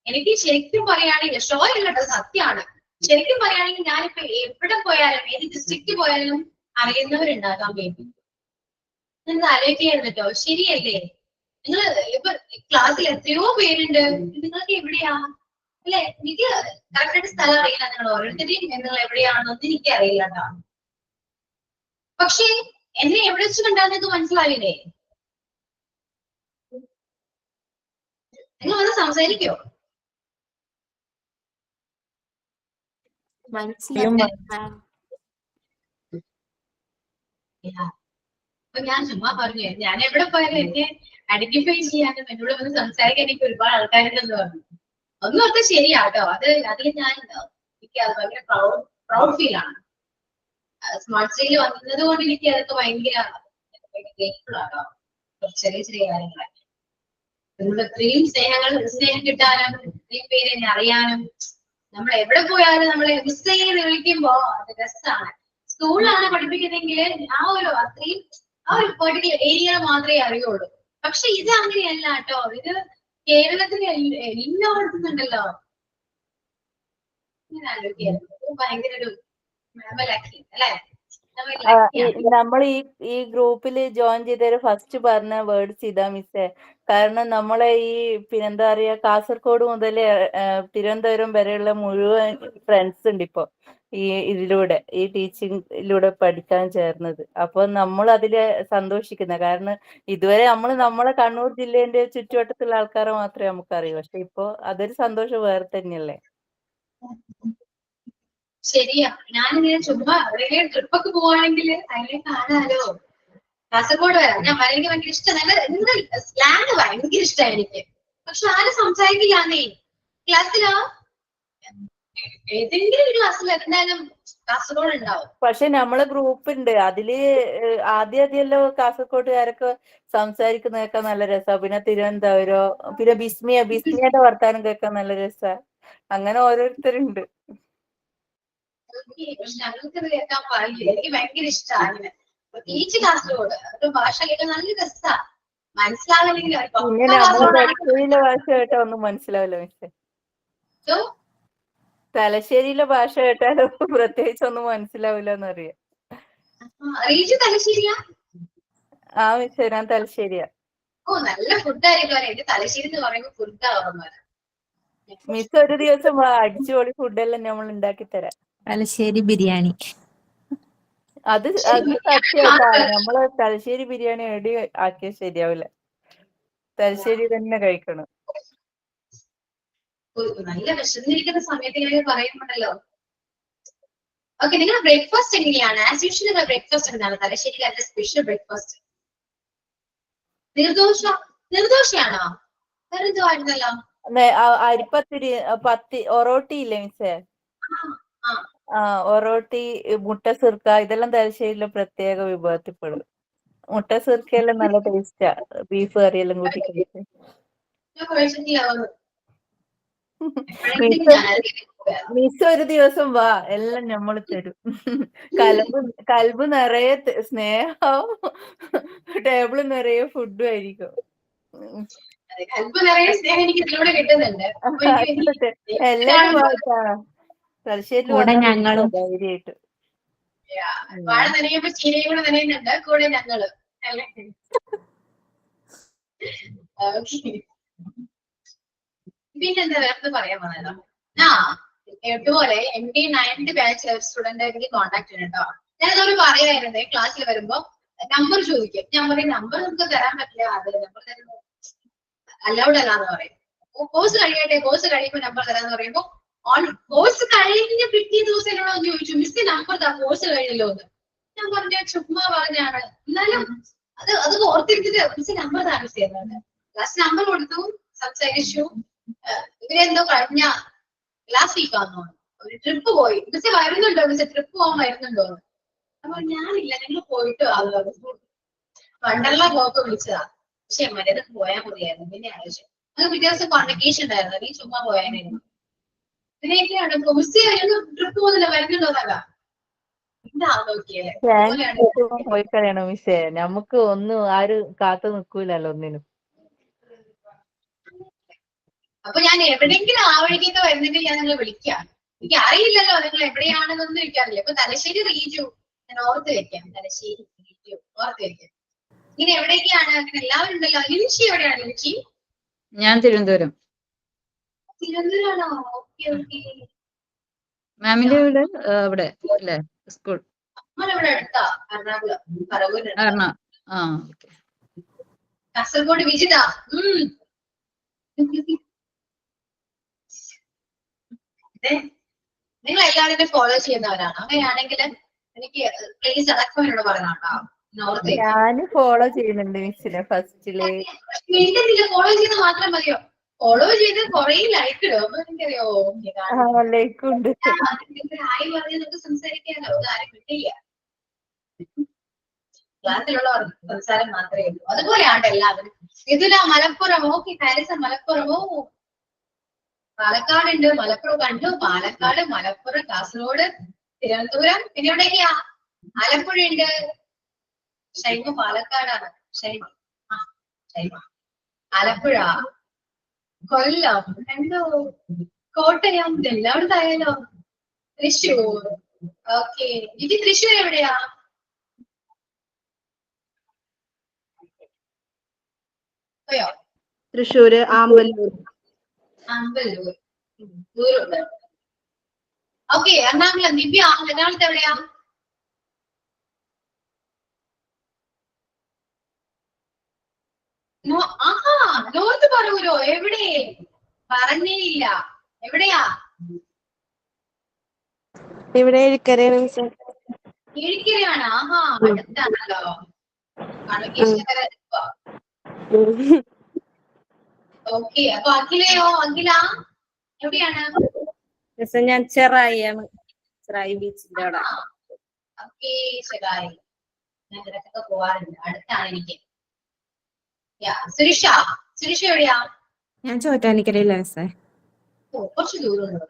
[SPEAKER 1] എനിക്ക് ശരിക്കും പറയുകയാണെങ്കിൽ ഷോ അല്ലട്ടോ, സത്യമാണ്. ശരിക്കും പറയുകയാണെങ്കിൽ ഞാനിപ്പോ എവിടെ പോയാലും ഏത് ഡിസ്ട്രിക്റ്റ് പോയാലും അറിയുന്നവരുണ്ടാകാൻ വേണ്ടി നിങ്ങൾ ആലോചിക്കായിരുന്നു കേട്ടോ. ശരിയല്ലേ? നിങ്ങൾ ഇപ്പൊ ക്ലാസ്സിൽ എത്രയോ പേരുണ്ട്, നിങ്ങൾക്ക് എവിടെയാ അല്ലെ? എനിക്ക് കറക്റ്റായിട്ട് സ്ഥലം അറിയില്ല. നിങ്ങൾ ഓരോരുത്തരെയും നിങ്ങൾ എവിടെയാണെന്നൊന്നും എനിക്ക് അറിയില്ല കേട്ടോ. പക്ഷേ എന്നെ എവിടെ വെച്ച് കണ്ടാൽ മനസ്സിലാവില്ലേ? നിങ്ങൾ വന്ന് സംസാരിക്കോ? അപ്പൊ ഞാൻ ചുമ്മാ പറഞ്ഞു, ഞാൻ എവിടെ പോയാലും എന്നെ ഐഡന്റിഫൈ ചെയ്യാനും എന്നോട് വന്ന് സംസാരിക്കാൻ എനിക്ക് ഒരുപാട് ആൾക്കാരുണ്ടെന്ന് പറഞ്ഞു. ഒന്നും ഒക്കെ ശരിയാട്ടോ. അതിൽ ഞാൻ എനിക്ക് അത് ഭയങ്കര പ്രൗഡ് ഫീൽ ആണ്. സ്മാർട്ട് സ്റ്റേയിൽ വന്നത് കൊണ്ട് എനിക്ക് അതൊക്കെ ഭയങ്കര ഗ്രേറ്റ്ഫുൾ ആട്ടോ. ചെറിയ ചെറിയ കാര്യങ്ങളൊക്കെ നിങ്ങളുടെ ഇത്രയും സ്നേഹം കിട്ടാനും ഇത്രയും പേര് എന്നെ അറിയാനും നമ്മൾ എവിടെ പോയാലും നമ്മളെ മിസ് ചെയ്ത് വിളിക്കുമ്പോ അത് രസമാണ്. സ്കൂളിലാണ് പഠിപ്പിക്കുന്നെങ്കിൽ ആ ഒരു പെർട്ടിക്കുലർ ഏരിയ മാത്രമേ അറിയുള്ളൂ. പക്ഷെ ഇത് അങ്ങനെയല്ല കേട്ടോ. ഇത് കേരളത്തിൽ എല്ലായിടത്തും ഉണ്ടല്ലോ. ഇങ്ങനെ ആലോചിക്കായിരുന്നു. ഭയങ്കര ഒരു അല്ലെ?
[SPEAKER 6] നമ്മൾ ഈ ഗ്രൂപ്പിൽ ജോയിൻ ചെയ്തവര് ഫസ്റ്റ് പറഞ്ഞ വേർഡ്സ് ഇതാ മിസ്സേ. കാരണം നമ്മളെ ഈ പിന്നെന്താ പറയാ കാസർഗോഡ് മുതൽ തിരുവനന്തപുരം വരെയുള്ള മുഴുവൻ ഫ്രണ്ട്സ് ഉണ്ട് ഇപ്പൊ ഈ ടീച്ചിങ്ങിലൂടെ പഠിക്കാൻ ചേർന്നത്. അപ്പൊ നമ്മൾ അതില് സന്തോഷിക്കുന്ന കാരണം ഇതുവരെ നമ്മളെ കണ്ണൂർ ജില്ലേന്റെ ചുറ്റുവട്ടത്തുള്ള ആൾക്കാരെ മാത്രമേ നമുക്കറിയൂ. പക്ഷെ ഇപ്പൊ അതൊരു സന്തോഷം വേറെ തന്നെയല്ലേ.
[SPEAKER 1] ശരിയാ. ഞാനിങ്ങനെ ചുമ്മാ എവിടെയെങ്കിലും ട്രിപ്പൊക്കെ പോവാണെങ്കിൽ അതിനെ കാണാലോ. കാസർഗോഡ് വരാം. ഞാൻ എനിക്ക് ഭയങ്കര ഇഷ്ടം. നല്ല സ്ലാങ് ഭയങ്കര ഇഷ്ടമാണ് എനിക്ക്. പക്ഷെ ആരും സംസാരിക്കില്ലാന്നേ. ക്ലാസ്സിലോ ഏതെങ്കിലും ഒരു ക്ലാസ്സിൽ എന്തായാലും കാസർഗോഡ് ഉണ്ടാവും.
[SPEAKER 6] പക്ഷെ നമ്മളെ ഗ്രൂപ്പ് ഉണ്ട്. അതില് ആദ്യമല്ലോ കാസർഗോഡുകാരൊക്കെ സംസാരിക്കുന്നതൊക്കെ നല്ല രസമാണ്. പിന്നെ തിരുവനന്തപുരം, പിന്നെ ബിസ്മിയുടെ വർത്താനം കേൾക്കാൻ നല്ല രസമാണ്. അങ്ങനെ ഓരോരുത്തരുണ്ട്.
[SPEAKER 1] പക്ഷെ ഞങ്ങൾക്ക് കേൾക്കാൻ പാടില്ല. എനിക്ക് ഭയങ്കര ഇഷ്ടമാണ്. പ്രത്യേകിച്ച് കാസർഗോഡ് അത് ഭാഷ കേൾക്കാൻ നല്ല രസമാണ്. മനസ്സിലാകണമെങ്കിൽ
[SPEAKER 6] പിന്നെ നമ്മളെ തലശ്ശേരിയിലെ ഭാഷ കേട്ടാ ഒന്നും മനസ്സിലാവില്ല മിസ്സേ. തലശ്ശേരിയിലെ ഭാഷ കേട്ടാലോ പ്രത്യേകിച്ച് ഒന്നും മനസ്സിലാവില്ല എന്നറിയാം.
[SPEAKER 1] തലശ്ശേരിയാ?
[SPEAKER 6] ആ മിസ്സേ, ഞാൻ തലശ്ശേരിയാ.
[SPEAKER 1] ഓ നല്ല ഫുഡായിരിക്കും അല്ലെ. എന്റെ തലശ്ശേരി എന്ന് പറയുമ്പോ ഫുഡാ ഓർമ്മ.
[SPEAKER 6] മിസ് ഒരു ദിവസം വാ, അടിച്ചുപൊളി ഫുഡെല്ലാം നമ്മൾ ഉണ്ടാക്കി തരാം.
[SPEAKER 8] തലശ്ശേരി ബിരിയാണി.
[SPEAKER 6] അത് സത്യമായിട്ടാ. നമ്മള് തലശ്ശേരി ബിരിയാണി എടി ആക്കിയാൽ ശരിയാവില്ല. തലശ്ശേരി തന്നെ കഴിക്കണം.
[SPEAKER 1] നല്ല വിശന്നിരിക്കുന്ന സമയത്ത് ഇങ്ങനെ പറയുന്നുണ്ടല്ലോ. ഓക്കെ, നിങ്ങളുടെ ബ്രേക്ക്ഫാസ്റ്റ് എങ്ങനെയാണ്? ആസ് യൂഷ്വൽ നിങ്ങളുടെ ബ്രേക്ക്ഫാസ്റ്റ് എന്താണ്? തലശ്ശേരിക്കാരുടെ സ്പെഷ്യൽ ബ്രേക്ക്ഫാസ്റ്റ് നിർദോഷയാണോ? വേറെന്തോ ആയിരുന്നല്ലോ.
[SPEAKER 6] അരിപ്പത്തിരി ഒറോട്ടി ഇല്ലേ മിസ്സേ? ഒറോട്ടി, മുട്ട സിർക്ക, ഇതെല്ലാം തലശ്ശേരിയിലെ പ്രത്യേക വിഭവത്തിൽപ്പെടും. മുട്ട സിർക്കയെല്ലാം നല്ല ടേസ്റ്റാ, ബീഫ് കറിയെല്ലാം കൂട്ടി കഴിക്കാൻ. മിസ് ഒരു ദിവസം വാ, എല്ലാം നമ്മൾ തരും. കൽബ് നിറയെ സ്നേഹവും ടേബിള് നിറയെ ഫുഡും ആയിരിക്കും. എല്ലാരും വാട്ടാ, തലശ്ശേരി
[SPEAKER 8] ഞങ്ങളും
[SPEAKER 6] ധൈര്യമായിട്ട്.
[SPEAKER 1] വാഴ നനയുമ്പോ ചീരയും കൂടെ നനയുന്നുണ്ട് കൂടെ ഞങ്ങള്. പിന്നെന്താ വേറെ പറയാൻ വന്നല്ലോ. ഇതുപോലെ MD 9th ബാച്ച് സ്റ്റുഡന്റ് എനിക്ക് കോൺടാക്ട് ചെയ്യണം കേട്ടോ. ഞാനതോട് പറയായിരുന്നേ, ക്ലാസ്സിൽ വരുമ്പോ നമ്പർ ചോദിക്കും. ഞാൻ പറയും നമ്പർ നമുക്ക് തരാൻ പറ്റില്ല, അത് നമ്പർ തരുമ്പോ അലൗഡ് അല്ലാന്ന് പറയും. കോഴ്സ് കഴിയട്ടെ, കോഴ്സ് കഴിയുമ്പോ നമ്പർ തരാന്ന് പറയുമ്പോ കോഴ്സ് കഴിഞ്ഞ പിറ്റേ ദിവസം എന്നോട് ചോദിച്ചു, മിസ് നമ്പർ താ, കോഴ്സ് കഴിഞ്ഞല്ലോ എന്ന്. ഞാൻ പറഞ്ഞ ചുമ്മാ പറഞ്ഞാണ്. എന്നാലും അത് ഓർത്തിരുത്തിട്ട് മിസ് നമ്പർ താ മിസ് ചെയ്യുന്നത്. ലാസ്റ്റ് നമ്പർ കൊടുത്തു, സംസാരിച്ചു. ഇവരെന്തോ കഴിഞ്ഞ ലാസ്റ്റ് വീക്ക് ആണെന്നോ ഒരു ട്രിപ്പ് പോയി. മിസ് വരുന്നുണ്ടോ, മിസ് ട്രിപ്പ് പോകാൻ വരുന്നുണ്ടോ? അപ്പൊ ഞാനില്ല, നിങ്ങൾ പോയിട്ട് വണ്ടർല പോക്ക് വിളിച്ചതാ. പക്ഷെ മര്യാദ പോയാൽ മതിയായിരുന്നു. പിന്നെ ആലോചിച്ചു അത് പിറ്റേ ദിവസം കോൺവെക്കേഷൻ ഉണ്ടായിരുന്നു, നീ ചുമ്മാ പോയാനായിരുന്നു. ഇതിനെയൊക്കെയാണ് മിസ് ട്രിപ്പ് പോകുന്നില്ല, വരുന്നുണ്ടോന്നല്ല. എന്താ നോക്കിയല്ലേ
[SPEAKER 6] പോയി കളയണം മിസ്സേ, നമുക്ക് ഒന്നും ആരും കാത്തു നിൽക്കൂലല്ലോ ഒന്നിനും.
[SPEAKER 1] അപ്പൊ ഞാൻ എവിടെയെങ്കിലും ആ വഴിക്കൊക്കെ വരുന്നെങ്കിൽ ഞാൻ നിങ്ങളെ വിളിക്കാം. എനിക്ക് അറിയില്ലല്ലോ നിങ്ങൾ എവിടെയാണെന്നൊന്നും എനിക്കറിയില്ല. ഇപ്പൊ തലശ്ശേരി റീജു ഞാൻ ഓർത്ത് വെക്കാം. തലശ്ശേരി റീജു ഓർത്ത് വെക്കാം. ഇങ്ങനെ എവിടെയൊക്കെയാണ് അങ്ങനെ എല്ലാവരും ഉണ്ടല്ലോ. ലിൻഷി എവിടെയാണ് ലിൻഷി?
[SPEAKER 3] ഞാൻ തിരുവനന്തപുരം.
[SPEAKER 1] തിരുവനന്തപുരമാണോ? Okay okay.
[SPEAKER 3] മാമിന്റെ വീട് അവിടെ അല്ലേ? സ്കൂൾ
[SPEAKER 1] നമ്മളിവിടെ അടുത്താ, എറണാകുളം പറവൂര്.
[SPEAKER 3] ഓക്കെ.
[SPEAKER 1] കാസർഗോഡ് വിജിത. നിങ്ങൾ എല്ലാവരും ഫോളോ ചെയ്യുന്നവരാണ്. അങ്ങനെയാണെങ്കിൽ എനിക്ക് പ്ലീസ് അടക്കം എന്നോട് പറയണോ.
[SPEAKER 6] ഞാന് ഫോളോ ചെയ്യുന്നുണ്ട് മിസ്സിനെ ഫസ്റ്റില്.
[SPEAKER 1] ഫോളോ ചെയ്ത് മാത്രം മതിയോ? ഫോളോ ചെയ്ത് കൊറേ ലൈക്ക് ഇടും. എനിക്കറിയോ
[SPEAKER 6] ലൈക്ക് ഉണ്ട്.
[SPEAKER 1] ആയി പറഞ്ഞ് നമുക്ക് സംസാരിക്കാനോ ആരും കിട്ടില്ല. ക്ലാസ്സിലുള്ളവർ സംസാരം മാത്രമേ ഉള്ളൂ. അതുപോലെയാണ് എല്ലാവരും. ഇതില മലപ്പുറം. ഓക്കെ, പാരീസ് മലപ്പുറമോ? പാലക്കാടുണ്ട്, മലപ്പുറം കണ്ടു. പാലക്കാട്, മലപ്പുറം, കാസർഗോഡ്, തിരുവനന്തപുരം. പിന്നെ എവിടെയൊക്കെയാ? ആലപ്പുഴ ഉണ്ട്. ഷൈമ പാലക്കാടാണ്. ഷൈമ ആലപ്പുഴ, കൊല്ലം കണ്ടോ, കോട്ടയം, എല്ലായിടത്തും ആയാലോ. തൃശ്ശൂർ. ഓക്കെ, ഇത് തൃശ്ശൂർ എവിടെയാ? പോയോ?
[SPEAKER 2] തൃശ്ശൂര്, ആമ്പല്ലൂർ.
[SPEAKER 1] അമ്പലൂർ ദൂരമുണ്ട്. ഓക്കെ, എറണാകുളം. ദിവ്യ എറണാകുളത്ത് എവിടെയാ? നോർത്ത് പറവൂരോ? എവിടെ? പറഞ്ഞേ ഇല്ല. എവിടെയാ?
[SPEAKER 9] ഇവിടെ ഇരിക്കരയാണ്.
[SPEAKER 1] കീഴിക്കരയാണ്. അടുത്താണല്ലോ. ഓക്കെ, അപ്പൊ അഖിലയോ? അഖില എവിടെയാണ്?
[SPEAKER 5] ഞാൻ ചെറായിയാണ്, ചെറായി ബീച്ചിന്റെ അവിടെ.
[SPEAKER 1] ഓക്കെ, ശരിയായി. ഞാൻ ഇടയ്ക്കൊക്കെ പോവാറുണ്ട്, അടുത്താണ് എനിക്ക്. സുരിഷ എവിടെയാ?
[SPEAKER 8] ഞാൻ ചോറ്റാനിക്കരയില്ല മിസ്സേ.
[SPEAKER 1] കുറച്ച് ദൂരമുണ്ട്.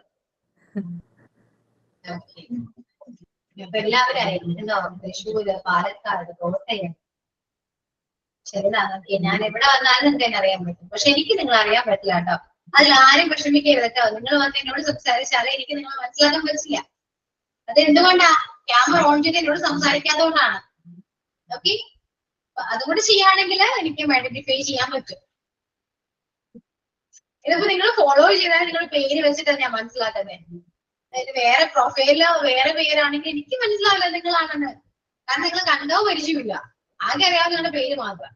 [SPEAKER 1] അപ്പൊ എല്ലാവരും അറിയാം. തൃശ്ശൂര്, പാലക്കാട്, കോട്ടയം. ചെറുതാണെന്നൊക്കെ ഞാൻ എവിടെ വന്നാലും നിങ്ങൾക്ക് അറിയാൻ പറ്റും. പക്ഷെ എനിക്ക് നിങ്ങൾ അറിയാൻ പറ്റില്ല കേട്ടോ. അതിൽ ആരും വിഷമിക്കരുത് കേട്ടോ. നിങ്ങൾ വന്ന് എന്നോട് സംസാരിച്ചാലേ എനിക്ക് നിങ്ങളെ മനസ്സിലാക്കാൻ പറ്റില്ല. അത് എന്തുകൊണ്ടാ? ക്യാമറ ഓൺ ചെയ്ത് എന്നോട് സംസാരിക്കാത്തതുകൊണ്ടാണ്. ഓക്കെ, അതുകൂടി ചെയ്യുകയാണെങ്കിൽ എനിക്ക് ഐഡന്റിഫൈ ചെയ്യാൻ പറ്റും. ഇതിപ്പോ നിങ്ങൾ ഫോളോ ചെയ്താൽ നിങ്ങൾ പേര് വെച്ചിട്ടാണ് ഞാൻ മനസ്സിലാക്കുന്നത്. അതായത് വേറെ പ്രൊഫൈലില് വേറെ പേരാണെങ്കിൽ എനിക്ക് മനസ്സിലാവില്ല നിങ്ങളാണെന്ന്. കാരണം നിങ്ങൾ കണ്ടോ പരിചയമില്ല, ആകെ അറിയാവുന്ന നിങ്ങളുടെ പേര് മാത്രം.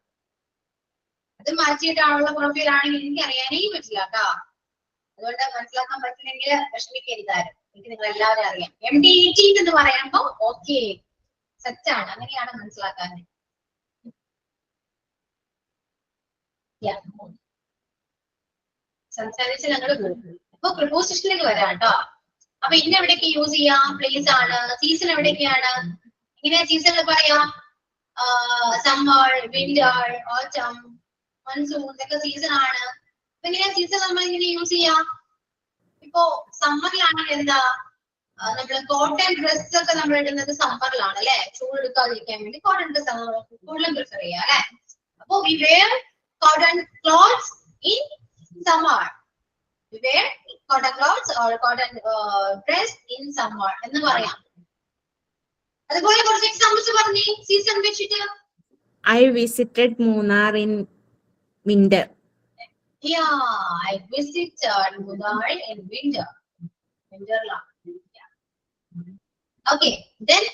[SPEAKER 1] അത് മാറ്റിയിട്ടാണുള്ള പ്രൊഫൈൽ ആണെങ്കിൽ എനിക്ക് അറിയാനേ പറ്റില്ല കേട്ടോ. അതുകൊണ്ട് മനസ്സിലാക്കാൻ പറ്റില്ലെങ്കിൽ വിഷമിക്കരുതാരും. എനിക്ക് നിങ്ങൾ എല്ലാവരും അറിയാം. MD18 എന്ന് പറയുമ്പോ ഓക്കെ സെറ്റാണ്, അങ്ങനെയാണ് മനസ്സിലാക്കാൻ. സംസാരിച്ച് ഞങ്ങൾ പോകും. അപ്പൊ പ്രിപ്പോസിഷനിലേക്ക് വരാം കേട്ടോ. അപ്പൊ ഇന്ന് എവിടേക്ക് യൂസ് ചെയ്യാം? പ്ലേസ് ആണ്. സീസൺ എവിടേക്കാണ്? ഇങ്ങനെ സീസണിൽ പറയാം സമ്മർ, വിന്റർ, ഓട്ടം, മൺസൂൺ, ഇതൊക്കെ സീസൺ ആണ്. അപ്പൊ ഇങ്ങനെ സീസൺ നമ്മൾ ഇങ്ങനെ യൂസ് ചെയ്യാം. ഇപ്പോ സമ്മറിലാണെങ്കിൽ എന്താ, നമ്മള് കോട്ടൺ ഡ്രസ് ഒക്കെ നമ്മൾ ഇടുന്നത് സമ്മറിലാണ് അല്ലെ, ചൂട് എടുക്കാതിരിക്കാൻ വേണ്ടി കോട്ടൺ ഡ്രസ് കൂടുതലും പ്രിഫർ ചെയ്യാം അല്ലെ. അപ്പൊ we wear cotton clothes in summer. We wear cotton clothes or cotton dress in summer എന്ന് പറയാം. അതുപോലെ കുറച്ച് എക്സാമ്പിൾസ് പറഞ്ഞേ സീസൺ വെച്ചിട്ട്.
[SPEAKER 8] I visited Munnar in winter.
[SPEAKER 1] Yeah, I visited Munnar in winter. Winter la. Yeah. Okay, then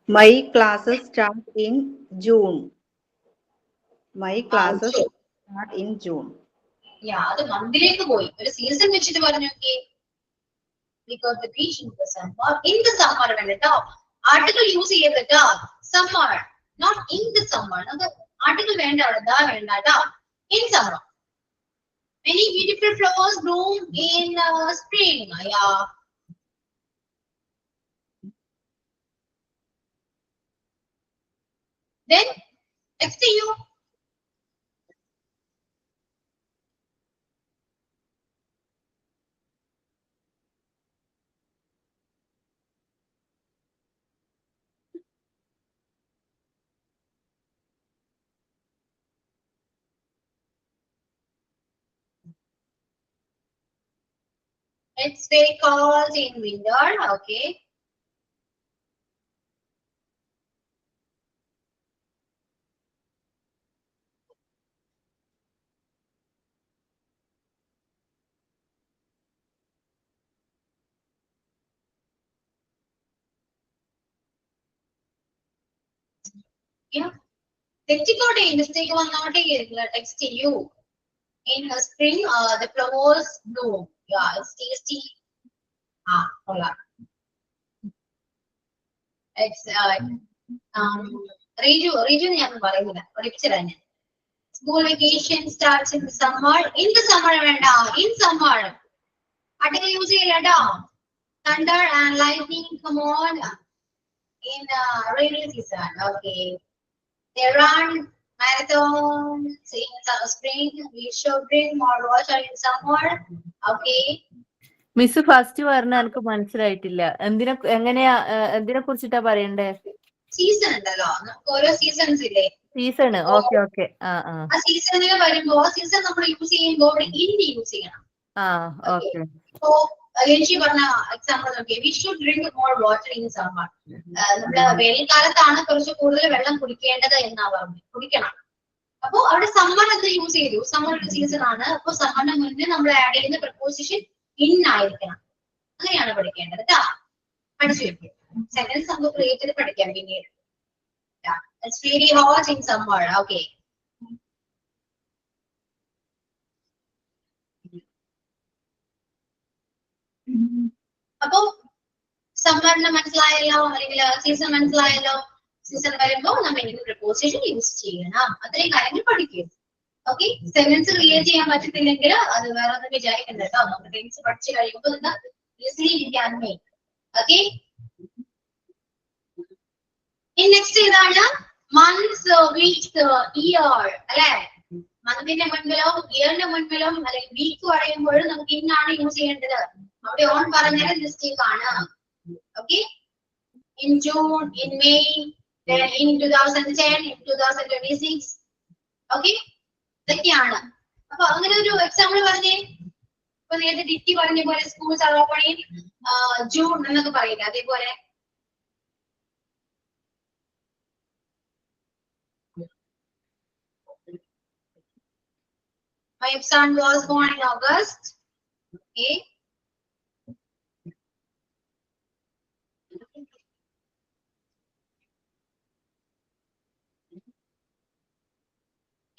[SPEAKER 2] My classes start in June. My classes start in June.
[SPEAKER 1] Yeah, അത് മന്തിലേക്ക് പോയി. ഒരു സീസൺ വെച്ചിട്ട് പറഞ്ഞു നോക്കി. We got the beach in the summer. In the summer വേണ്ടട്ടോ. ആർട്ടിക്കിൾ യൂസ് ചെയ്തിട്ടോ. Summer, not in the summer. നമുക്ക് ആർട്ടിക്കിൾ വേണ്ട അവിടെ, ദാ വേണ്ട കേട്ടോ. In summer. Many beautiful flowers bloom in spring. Yeah. Then next to you. It's very cold in winter. Okay. Yeah. തെറ്റിക്കോട്ടെ, മിസ്റ്റേക്ക് വന്നോട്ടെ. Text you. In spring, the flowers bloom. Yeah, it's tasty. Hola. It's region ഞാൻ പറയുന്നില്ല, പഠിപ്പിച്ചതാണ്. School vacation starts in the summer. In the summer വേണ്ട, in summer. ആർട്ടിക്കിൾ യൂസ് ചെയ്യണ്ട. Thunder and lightning come on in rainy season. Okay. They run marathons in spring. We should drink more water in summer. Okay.
[SPEAKER 6] Miss first പറഞ്ഞ എനിക്ക് മനസ്സിലായിട്ടില്ല. എന്തിനെ കുറിച്ചിട്ടാ പറയണ്ടേ?
[SPEAKER 1] സീസൺ ഉണ്ടല്ലോ, നമുക്ക് ഓരോ സീസൺസ് ഇല്ലേ?
[SPEAKER 6] സീസൺ. Okay okay. ആ
[SPEAKER 1] സീസണിൽ വരുമ്പോ സീസൺ നമ്മൾ യൂസ് ചെയ്യുമ്പോൾ ഇൻ യൂസ് ചെയ്യണം.
[SPEAKER 6] ഓക്കെ.
[SPEAKER 1] ഇപ്പോ ലേശി പറഞ്ഞ എക്സാമ്പിൾ നോക്കിയേ, we should drink more water in summer. നമ്മള് വേനൽക്കാലത്താണ് കുറച്ച് കൂടുതൽ വെള്ളം കുടിക്കേണ്ടത് എന്നാ പറഞ്ഞു, കുടിക്കണം. അപ്പൊ അവിടെ സമ്മർ എന്ന് യൂസ് ചെയ്തു. സമ്മർ ഒരു സീസൺ ആണ്. അപ്പൊ സമ്മറിന് മുന്നേ നമ്മൾ ആഡ് ചെയ്യുന്ന പ്രപ്പോസിഷൻ ഇൻ ആയിരിക്കണം. അങ്ങനെയാണ് പഠിക്കേണ്ടത് കേട്ടോ. പഠിച്ചു വെക്കും. സെന്റൻസ് നമുക്ക് ക്രിയേറ്റ് ചെയ്ത് പഠിക്കാം പിന്നീട്. It's very hot in summer. Okay. അപ്പൊ സമ്മറിന് മനസ്സിലായല്ലോ, അല്ലെങ്കിൽ സീസൺ മനസ്സിലായല്ലോ. സീസൺ വരുമ്പോ നമ്മൾ എനിക്ക് പ്രപ്പോസിഷൻ യൂസ് ചെയ്യണം. അത്രയും കാര്യങ്ങൾ പഠിക്കും. ഓക്കെ. സെന്റൻസ് ക്രിയേറ്റ് ചെയ്യാൻ പറ്റത്തില്ലെങ്കിൽ അത് വേറെ ഒന്നും വിചാരിക്കണ്ട കേട്ടോ. നമുക്ക് സെന്റൻസ് പഠിച്ചു കഴിയുമ്പോൾ നിങ്ങൾക്ക് easily you can make. Okay. ഇനി നെക്സ്റ്റ് ഏതാണ്? മന്ത്സ്, വീക്സ്, ഇയർ അല്ലെ. മന്തിന്റെ മുൻപിലോ ഇയറിന്റെ മുൻപിലോ അല്ലെങ്കിൽ വീക്ക് പറയുമ്പോഴും നമുക്ക് ഇന്നാണ് യൂസ് ചെയ്യേണ്ടത്. അവിടെ ഓൺ പറഞ്ഞാൽ മിസ്റ്റേക്ക് ആണ്. Okay. In June, in May, in 2010, in 2026. Okay. ഇതൊക്കെയാണ്. അപ്പൊ അങ്ങനെ ഒരു എക്സാമ്പിൾ പറഞ്ഞേ. ഇപ്പൊ നേരത്തെ ഡിറ്റി പറഞ്ഞ പോലെ schools are open in June എന്നൊക്കെ പറയില്ല, അതേപോലെ My son was born in August. Okay.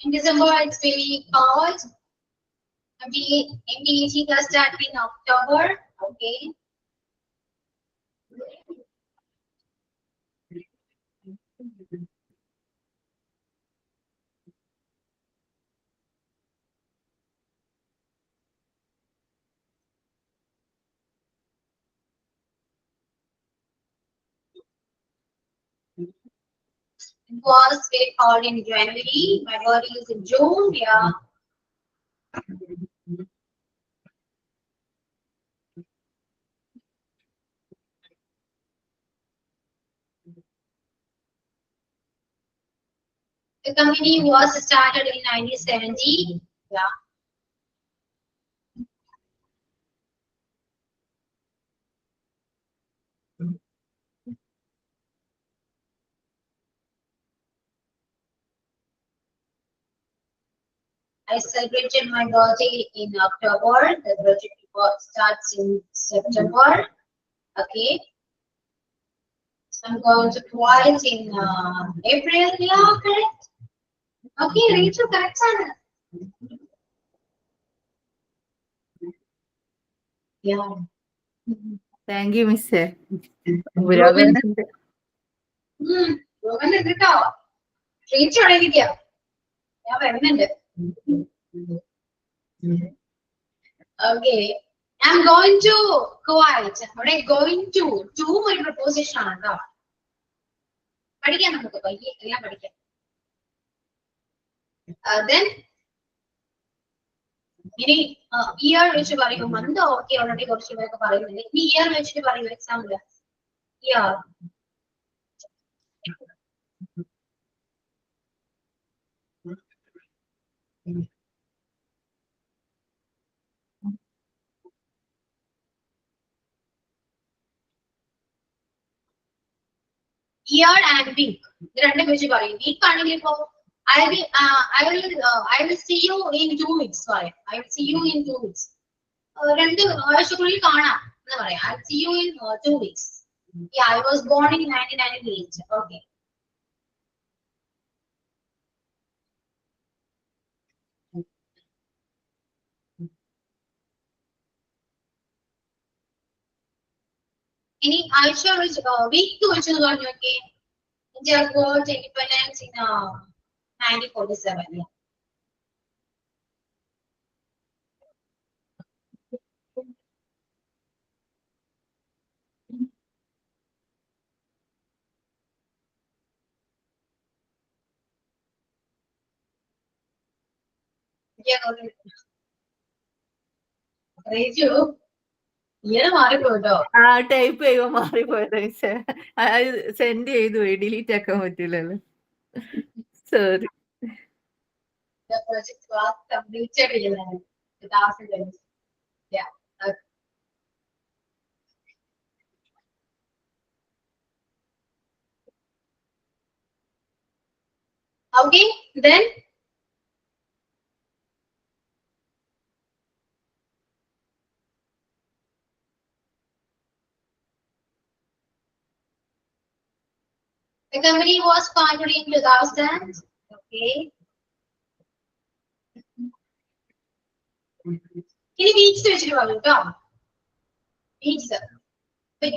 [SPEAKER 1] In December, it's very cold. MDEG class started in October. Okay. It was very cold in January. My birthday is in June. Yeah. The company was started in 1970. Yeah. I celebrated my birthday in October. The birthday starts in September. Okay. I'm going to Kuwait in April. Yeah, correct. Okay, Rachel, correct. Yeah.
[SPEAKER 6] Thank you മിസ്സേ.
[SPEAKER 3] പുരാതന
[SPEAKER 1] രോഗം കേട്ടോ. റീച്ച് തുടങ്ങിയിരിക്കുക. ഞാൻ വരുന്നുണ്ട്. Okay. I'm going to Kuwait. അവിടെ going to ഒരു preposition ആണ് കേട്ടോ. പഠിക്കാം നമുക്ക് എല്ലാം പഠിക്കാം. Then ഇനി ഇയർ വെച്ച് പറയൂ. മന്ത് ഓക്കെ ഓൾറെഡി കുറച്ച് പേരൊക്കെ പറയുന്നുണ്ട്. ഇനി ഇയർ വെച്ചിട്ട് പറയൂ. Example year. Year and week. ഇത് രണ്ടും വെച്ച് പറയും. വീക്ക് ആണെങ്കിൽ ഇപ്പോ I will see you in 2 weeks. Sorry, I will see you in 2 weeks. രണ്ട് ആഴ്ചക്കുള്ളിൽ കാണാം എന്ന് പറയാം. I will see you in 2 weeks. Yeah, I was born in 1998. Okay. ഇനി ആഴ്ച വെച്ച് വീക്ക് വെച്ചെന്ന് പറഞ്ഞു നോക്കിയേ. India got independence in 1947. Yeah. ഇങ്ങനെ മാറിപ്പോട്ടോ.
[SPEAKER 6] ആ ടൈപ്പ് ചെയ്യുമ്പോ മാറിപ്പോയത് മിസ്സേ. സെൻഡ് ചെയ്തു പോയി. ഡിലീറ്റ് ആക്കാൻ പറ്റില്ലല്ലോ. Sorry.
[SPEAKER 1] The project was completed in 2020. Yeah. Okay, then the company was founded in 2000. Okay. ഇനി വീക്സ് വെച്ചിട്ട് പറയൂ കേട്ടോ. വീക്സ്.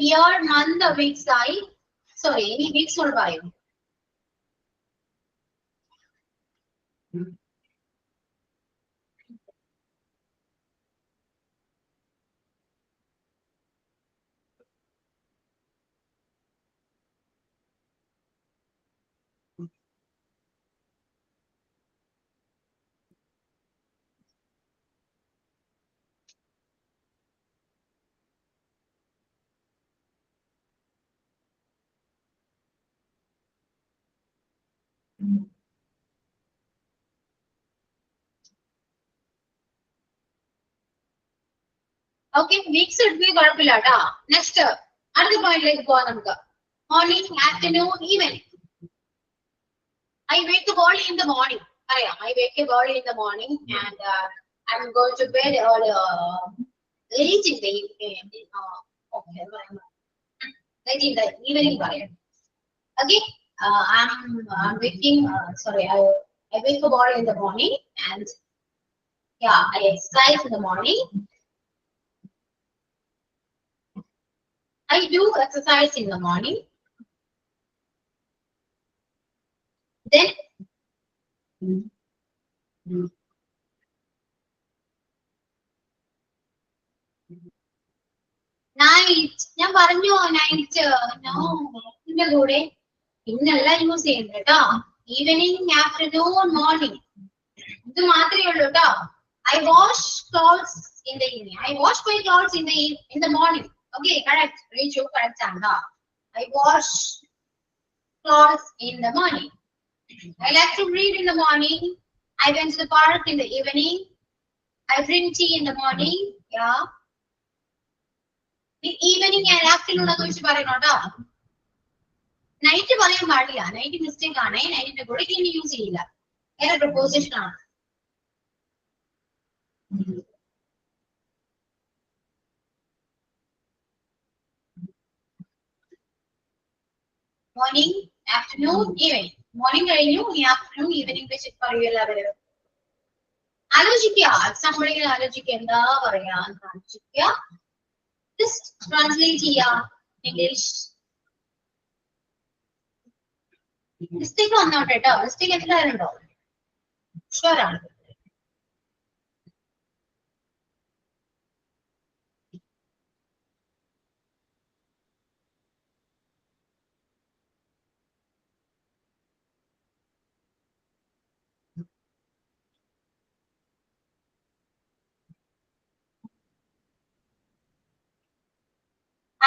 [SPEAKER 1] ഇയർ മന്ത് വീക്സ് ആയി. സോറി, ഇനി വീക്സ് കൊണ്ട് പറയൂ. ഓക്കെ, വീക്സ് എടുത്ത് കുഴപ്പമില്ല കേട്ടോ. നെക്സ്റ്റ് അടുത്ത പോയിന്റിലേക്ക് പോവാം നമുക്ക്. Morning, afternoon, evening. I wake up early in the morning. I wake up early in the morning and I'm going to bed or late in the evening. Okay, late in the evening. Okay, I'm waking. Sorry, I wake up early in the morning and yeah, I exercise in the morning. I do exercise in the morning. Then night. ഞാൻ പറഞ്ഞു night. No, ഇതിന്റെ കൂടെ ഇന്നല്ല യൂസ് ചെയ്യുന്നത് കേട്ടോ. ഈവനിങ്, ആഫ്റ്റർനൂൺ, മോർണിംഗ് ഇത് മാത്രമേ ഉള്ളൂ കേട്ടോ. I wash clothes in the evening. I wash my clothes in the morning. Okay, correct. Reach you correct answer. I wash clothes in the morning. I like to read in the morning. I went to the park in the evening. I drink tea in the morning. Yeah. The evening and afternoon ഒക്കെ വെച്ച് പറയണം കേട്ടോ. നൈറ്റ് പറയാൻ പാടില്ല. നൈറ്റ് മിസ്റ്റേക്ക് ആണ്. നൈറ്റിന്റെ കൂടെ ഇനി യൂസ് ചെയ്യില്ല. വേറെ പ്രപ്പോസിഷൻ ആണ്. Morning, afternoon, evening. മോർണിംഗ് കഴിഞ്ഞു, ഈ ആഫ്റ്റർനൂൺ, ഈവനിങ് വെച്ച് പറയൂ എല്ലാവരും. ആലോചിക്കുക, എക്സാമ്പിളുകൾ ആലോചിക്കുക, എന്താ പറയാ ആലോചിക്കുക. ജസ്റ്റ് ട്രാൻസ്ലേറ്റ് ചെയ്യാ ഇംഗ്ലീഷ്. മിസ്റ്റേക്ക് വന്നോട്ടെ കേട്ടോ. മിസ്റ്റേക്ക് എല്ലാവരും ഉണ്ടോ? ഷുവറാണ്.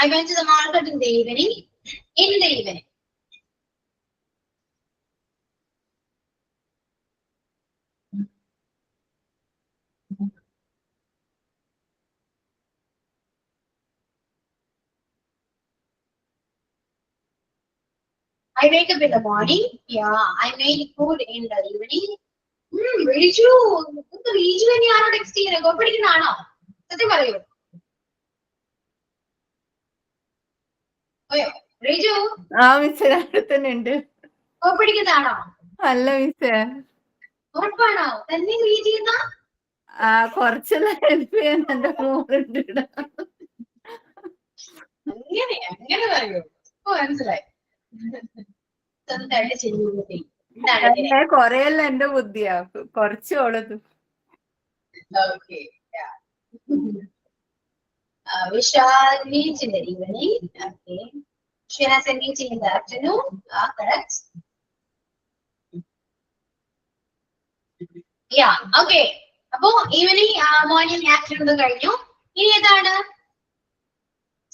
[SPEAKER 1] I went to the market in the evening. In the evening. I wake up in the morning. Yeah, I made food in the evening. Riju, Riju തന്നെയാണോ ടെക്സ്റ്റ് ചെയ്യുന്നത്? കോപ്പടിക്കുന്നതാണോ? സത്യം പറയൂ. ഓയോ റിജു,
[SPEAKER 6] ആ മിസ്സേ അവിടെ തന്നെ ഉണ്ട്.
[SPEAKER 1] കോപ്പടിക്കുന്നതാണോ?
[SPEAKER 6] അല്ല മിസ്സേ,
[SPEAKER 1] ഉറപ്പാണോ? തന്നെ റീഡ് ചെയ്യുന്ന?
[SPEAKER 6] ആ കുറച്ചെല്ലാം ഹെൽപ്പ് ചെയ്യാൻ എന്റെ മോളുണ്ട് ഇവിടെ.
[SPEAKER 1] അങ്ങനെ പറയൂ. ഓ മനസ്സിലായി. സ്വന്തമായിട്ട് ചെയ്യുന്നത്.
[SPEAKER 6] അല്ല കൊറേയല്ല എന്റെ ബുദ്ധിയാ, കുറച്ച് ഓളത്.
[SPEAKER 1] Okay, yeah. Vishal meets in the evening. Okay. She has a meeting in the afternoon. Correct. Yeah. Okay. അപ്പോ ഈവനിങ്, മോർണിംഗ്, ആഫ്റ്റർനൂൺ കഴിഞ്ഞു. ഇനി ഏതാണ്?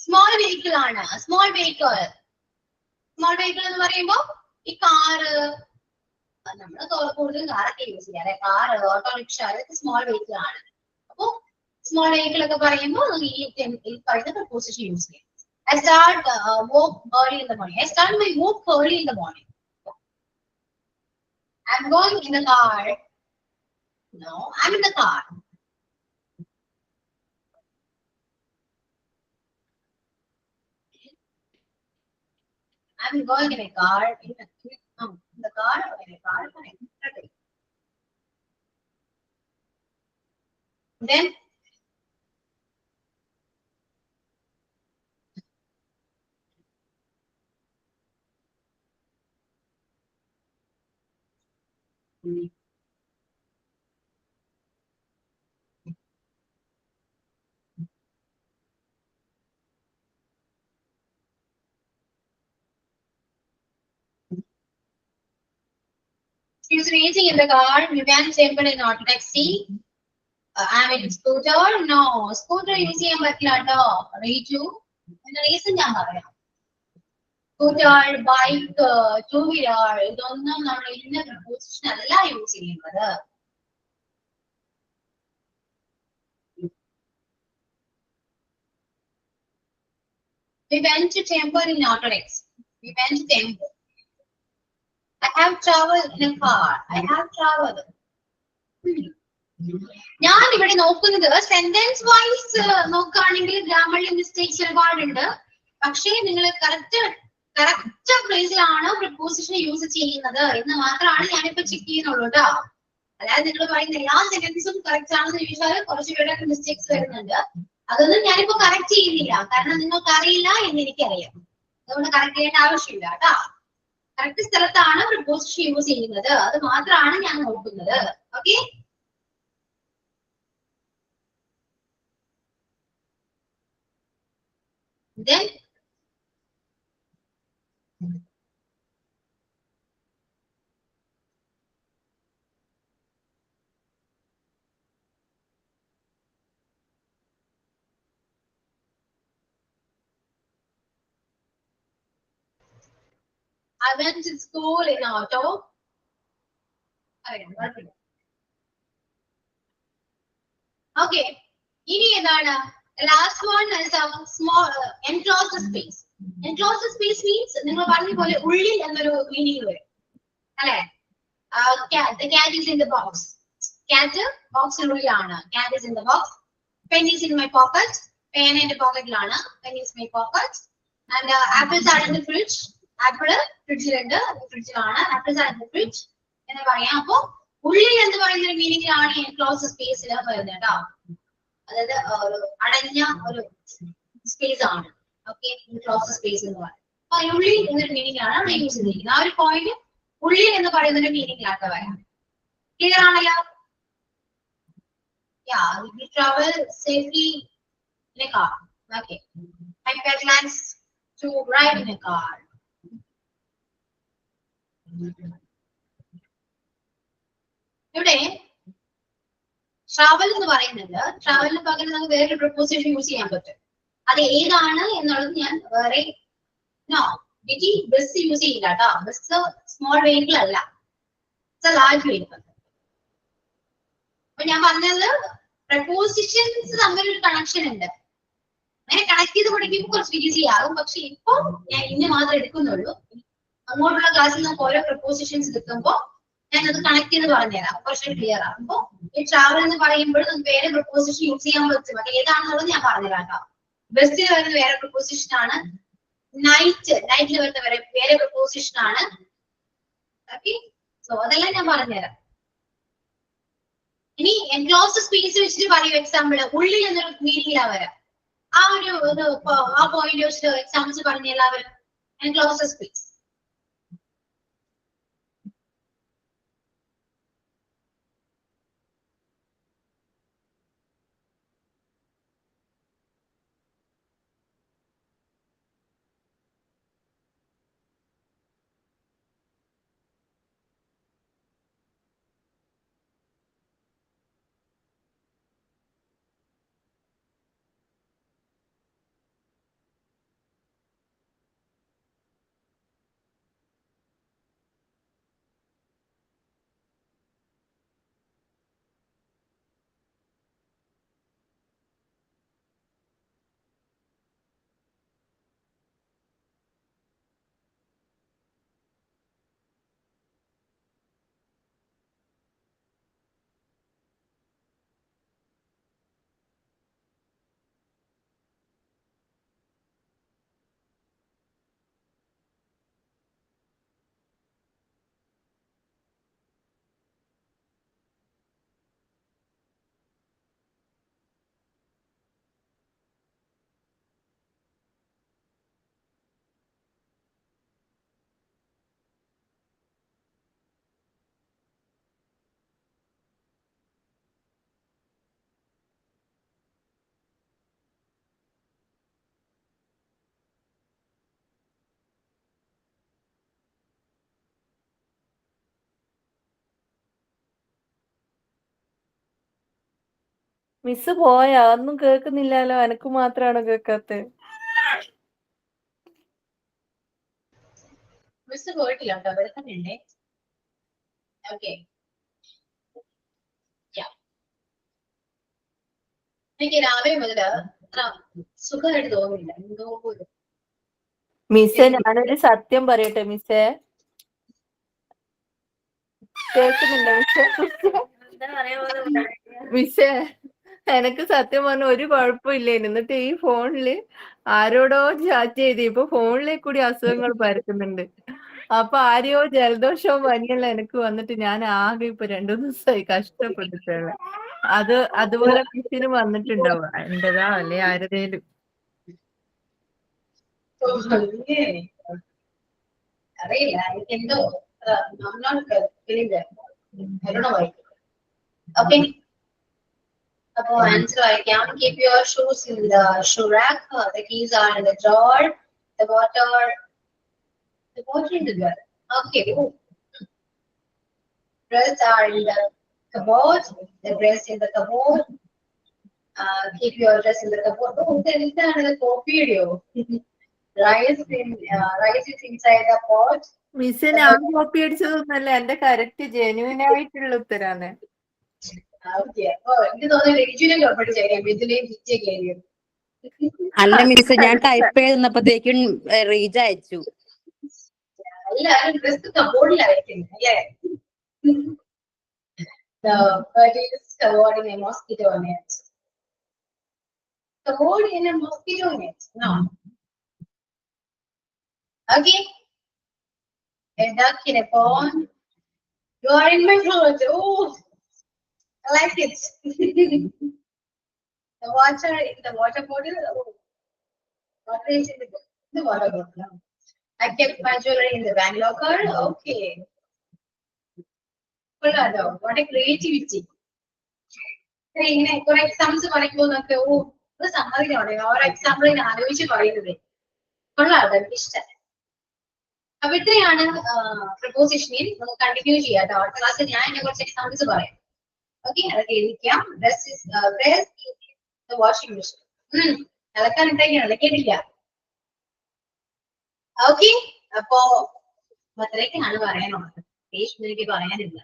[SPEAKER 1] സ്മോൾ വെഹിക്കിൾ ആണ്. സ്മോൾ വെഹിക്കിൾ എന്ന് പറയുമ്പോ ഈ കാറ്, നമ്മള് കൂടുതലും കാറൊക്കെ യൂസ് ചെയ്യാറ്. കാറ്, ഓട്ടോറിക്ഷ, അതൊക്കെ സ്മോൾ വെഹിക്കിൾ ആണ്. അപ്പോ സ്മോൾ വെഹിക്കിൾ ഒക്കെ പറയുമ്പോൾ ഈ പറയുന്ന പ്രപ്പോസിഷൻ യൂസ് ചെയ്യാം. I start walk early in the morning. I start my walk early in the morning. I'm going in the car. No, I'm in the car. I'm going in a car. In the car or in a car. Okay. Then she was racing in the car. We went temple in auto taxi. I'm in scooter. No, scooter use ചെയ്യാൻ പറ്റില്ല കേട്ടോ. റീജു, അതിന്റെ റീസൺ ഞാൻ പറയാം. സ്കൂട്ടർ, ബൈക്ക്, ടൂ വീലർ ഇതൊന്നും നമ്മൾ ഇന്ന പ്രപ്പോസിഷൻ അല്ല യൂസ് ചെയ്യുന്നത്. We went to temple in auto taxi. We went to temple. I have traveled in a car. I have traveled. ഞാൻ ഇവിടെ നോക്കുന്നത് സെന്റൻസ് വൈസ് നോക്കുകയാണെങ്കിൽ ഗ്രാമർലി മിസ്റ്റേക്സ് ഒരുപാടുണ്ട്. പക്ഷേ നിങ്ങൾ കറക്റ്റ് പ്ലേസിലാണ് പ്രിപ്പോസിഷൻ യൂസ് ചെയ്യുന്നത് എന്ന് മാത്രമാണ് ഞാനിപ്പോ ചെക്ക് ചെയ്യുന്നുള്ളൂ കേട്ടോ. അതായത് നിങ്ങൾ പറയുന്ന എല്ലാ സെന്റൻസും കറക്റ്റ് ആണെന്ന് ചോദിച്ചാൽ കുറച്ച് പേരൊക്കെ മിസ്റ്റേക്സ് വരുന്നുണ്ട്. അതൊന്നും ഞാനിപ്പോ കറക്റ്റ് ചെയ്യുന്നില്ല, കാരണം നിങ്ങൾക്ക് അറിയില്ല എന്ന് എനിക്കറിയാം. അതുകൊണ്ട് കറക്റ്റ് ചെയ്യേണ്ട ആവശ്യമില്ല കേട്ടോ. കറക്റ്റ് സ്ഥലത്താണ് പ്രിപ്പോസിഷൻ യൂസ് ചെയ്യുന്നത്, അത് മാത്രമാണ് ഞാൻ നോക്കുന്നത്. Okay, then I went to school in auto. Okay, ini enana last one is a small enclosed space. Enclosed space means ningal parnna pole ullil ennoru meaning varum alle. The cat is in the box. Cat box ullilana. Cat is in the box. Pen is in my pocket. Pen in the pocket lana. Pen is my pocket. And apples are in the fridge. Apple fridge ഉണ്ട്, ഫ്രിഡ്ജിലാണ്. apples are in the fridge എന്ന് പറയാം. അപ്പോ ഉള്ളിൽ എന്ന് പറയുന്ന മീനിങ് ആണ് എൻക്ലോസ് സ്പേസിൽ വരുന്നത് കേട്ടോ. അതായത് അടഞ്ഞ ഒരു സ്പേസ് ആണ്. ഓക്കെ, എൻക്ലോസ് സ്പേസ് എന്ന് പറയുന്നത്. അപ്പൊ ഉള്ളിൽ എന്നൊരു മീനിങ് ആണ് അവിടെ യൂസ് ചെയ്തിരിക്കുന്നത്. ആ ഒരു പോയിന്റ് ഉള്ളിൽ എന്ന് പറയുന്ന ഒരു മീനിങ്ങിലായിട്ട് വരാം. ക്ലിയർ ആണല്ലോ? Yeah, we travel safely in a car. Okay, my pet likes to ride in a car. ഇവിടെ ട്രാവൽ എന്ന് പറയുന്നത്, ട്രാവലിന് പകരം നമുക്ക് വേറൊരു പ്രപ്പോസിഷൻ യൂസ് ചെയ്യാൻ പറ്റും. അത് ഏതാണ് എന്നുള്ളത് ഞാൻ വേറെ ബസ് യൂസ് ചെയ്യില്ല കേട്ടോ. ബസ് സ്മോൾ വെഹിക്കിൾ അല്ല, ലാർജ് വെഹിക്കിൾ. അപ്പൊ ഞാൻ പറഞ്ഞത് പ്രപ്പോസിഷൻസ് തമ്മിലൊരു കണക്ഷൻ ഉണ്ട്. അങ്ങനെ കണക്ട് ചെയ്ത് പഠിക്കുമ്പോൾ കുറച്ച് ഈസി ആകും. പക്ഷെ ഇപ്പൊ ഞാൻ ഇന്ന് മാത്രം എടുക്കുന്നുള്ളൂ. അങ്ങോട്ടുള്ള ക്ലാസ്സിൽ നമുക്ക് ഓരോ പ്രപ്പോസിഷൻസ് എടുക്കുമ്പോൾ ഞാൻ അത് കണക്ട് ചെയ്ത് പറഞ്ഞുതരാം, കുറച്ച് ക്ലിയർ ആകുമ്പോ. ഈ ട്രാവൽ എന്ന് പറയുമ്പോൾ നമുക്ക് വേറെ പ്രപ്പോസിഷൻ യൂസ് ചെയ്യാൻ പറ്റും. അത് ഏതാണെന്നുള്ളത് ഞാൻ പറഞ്ഞുതരാം കേട്ടോ. ബസ്സിൽ വരുന്ന വേറെ പ്രപ്പോസിഷൻ ആണ്. നൈറ്റിൽ വരുന്ന വേറെ പ്രപ്പോസിഷൻ ആണ്. ഓക്കെ, സോ അതെല്ലാം ഞാൻ പറഞ്ഞുതരാം. ഇനി എൻക്ലോസ്ഡ് സ്പേസ് വെച്ചിട്ട് പറയും എക്സാമ്പിൾ, ഉള്ളിൽ എന്നൊരു മീനിങ്ങിലാ വരാം. ആ പോയിന്റ് വെച്ചിട്ട് എക്സാമ്പിൾസ് പറഞ്ഞ എല്ലാവരും എൻക്ലോസ്ഡ് സ്പേസ്.
[SPEAKER 6] മിസ് പോയാ? ഒന്നും കേൾക്കുന്നില്ലല്ലോ, എനക്ക് മാത്രാണോ കേൾക്കാത്ത?
[SPEAKER 1] മിസ് പോയിട്ടില്ല കേട്ടോ, വരുന്നുണ്ടേ. ഓക്കെ, എനിക്ക് രാവിലെ മുതല് സുഖമായിട്ട് തോന്നുന്നില്ല. എന്തോ പോലും.
[SPEAKER 6] മിസ്സേ, ഞാനൊരു സത്യം പറയട്ടെ മിസ്സേ, കേൾക്കുന്നുണ്ടോ മിസ്സേ? എനക്ക് സത്യം പറഞ്ഞ ഒരു കുഴപ്പമില്ലേനു. എന്നിട്ട് ഈ ഫോണില് ആരോടോ ചാറ്റ് ചെയ്ത് ഇപ്പൊ ഫോണിലേക്ക് കൂടി അസുഖങ്ങൾ പരക്കുന്നുണ്ട്. അപ്പൊ ആരെയോ ജലദോഷവും പനിയെല്ലാം എനിക്ക് വന്നിട്ട് ഞാൻ ആകെ ഇപ്പൊ 2-3 ദിവസമായി കഷ്ടപ്പെട്ടിട്ടുള്ള. അതുപോലെ മിസ്സിന് വന്നിട്ടുണ്ടാവും എന്റേതാ അല്ലെ ആരുടേലും.
[SPEAKER 1] അറിയില്ല, എനിക്കെന്തോ ഓക്കെ. അപ്പൊ ആൻസർ വായിക്കാം. Keep your shoes in the shoe rack. The keys are in the drawer. The water in the drawer. Okay. Dress are in the cupboard. The dress in the cupboard. Keep your dress in the cupboard. Oh, there is another copy video. Rice is inside the pot.
[SPEAKER 6] Miss ഞാൻ കോപ്പി അടിച്ചതൊന്നല്ല, എന്റെ കറക്റ്റ് ജെന്യൂൻ ആയിട്ടുള്ള ഉത്തരാണ്.
[SPEAKER 10] അല്ല മിസ്, ഞാൻ ടൈപ്പ് ചെയ്തപ്പോഴത്തേക്കും റീച്ച് അയച്ചു.
[SPEAKER 1] എല്ലാരും ഡ്രസ് കബോർഡിലായിരിക്കും അല്ലേ? Covered in a mosquito net. Covered in a mosquito net. No. Okay. A duck in a pond. You are in my heart. Oh, I like it. The water in the water bottle. Oh, water is in the water bottle. I kept my jewelry in the bag locker. Okay. What a creativity. ഇങ്ങനെ കുറെ എക്സാംസ് പഠിക്കുമ്പോന്നൊക്കെ സമ്മതിക്കണം. ഓരോ എക്സാമ്പിൾ ഞാൻ ആലോചിച്ച് പറയുന്നത് കൊള്ളാം, എനിക്ക് ഇഷ്ടം. അപ്പൊ ഇത്രയാണ് പ്രപ്പോസിഷനിൽ. നമുക്ക് കണ്ടിന്യൂ ചെയ്യാം കേട്ടോ. അടുത്ത ക്ലാസ്സിൽ ഞാൻ എന്നെ കുറച്ച് എക്സാമ്പിൾസ് പറയാം. ഓക്കെ, അതൊക്കെ എഴുതിക്കാം. വാഷിംഗ് മെഷീൻ അലക്കാൻ ഇട്ടേക്കാണ്, അലക്കേണ്ടില്ല. ഓക്കെ, അപ്പോ അത്രയൊക്കെയാണ് പറയാനുള്ളത്. എനിക്ക് പറയാനില്ല.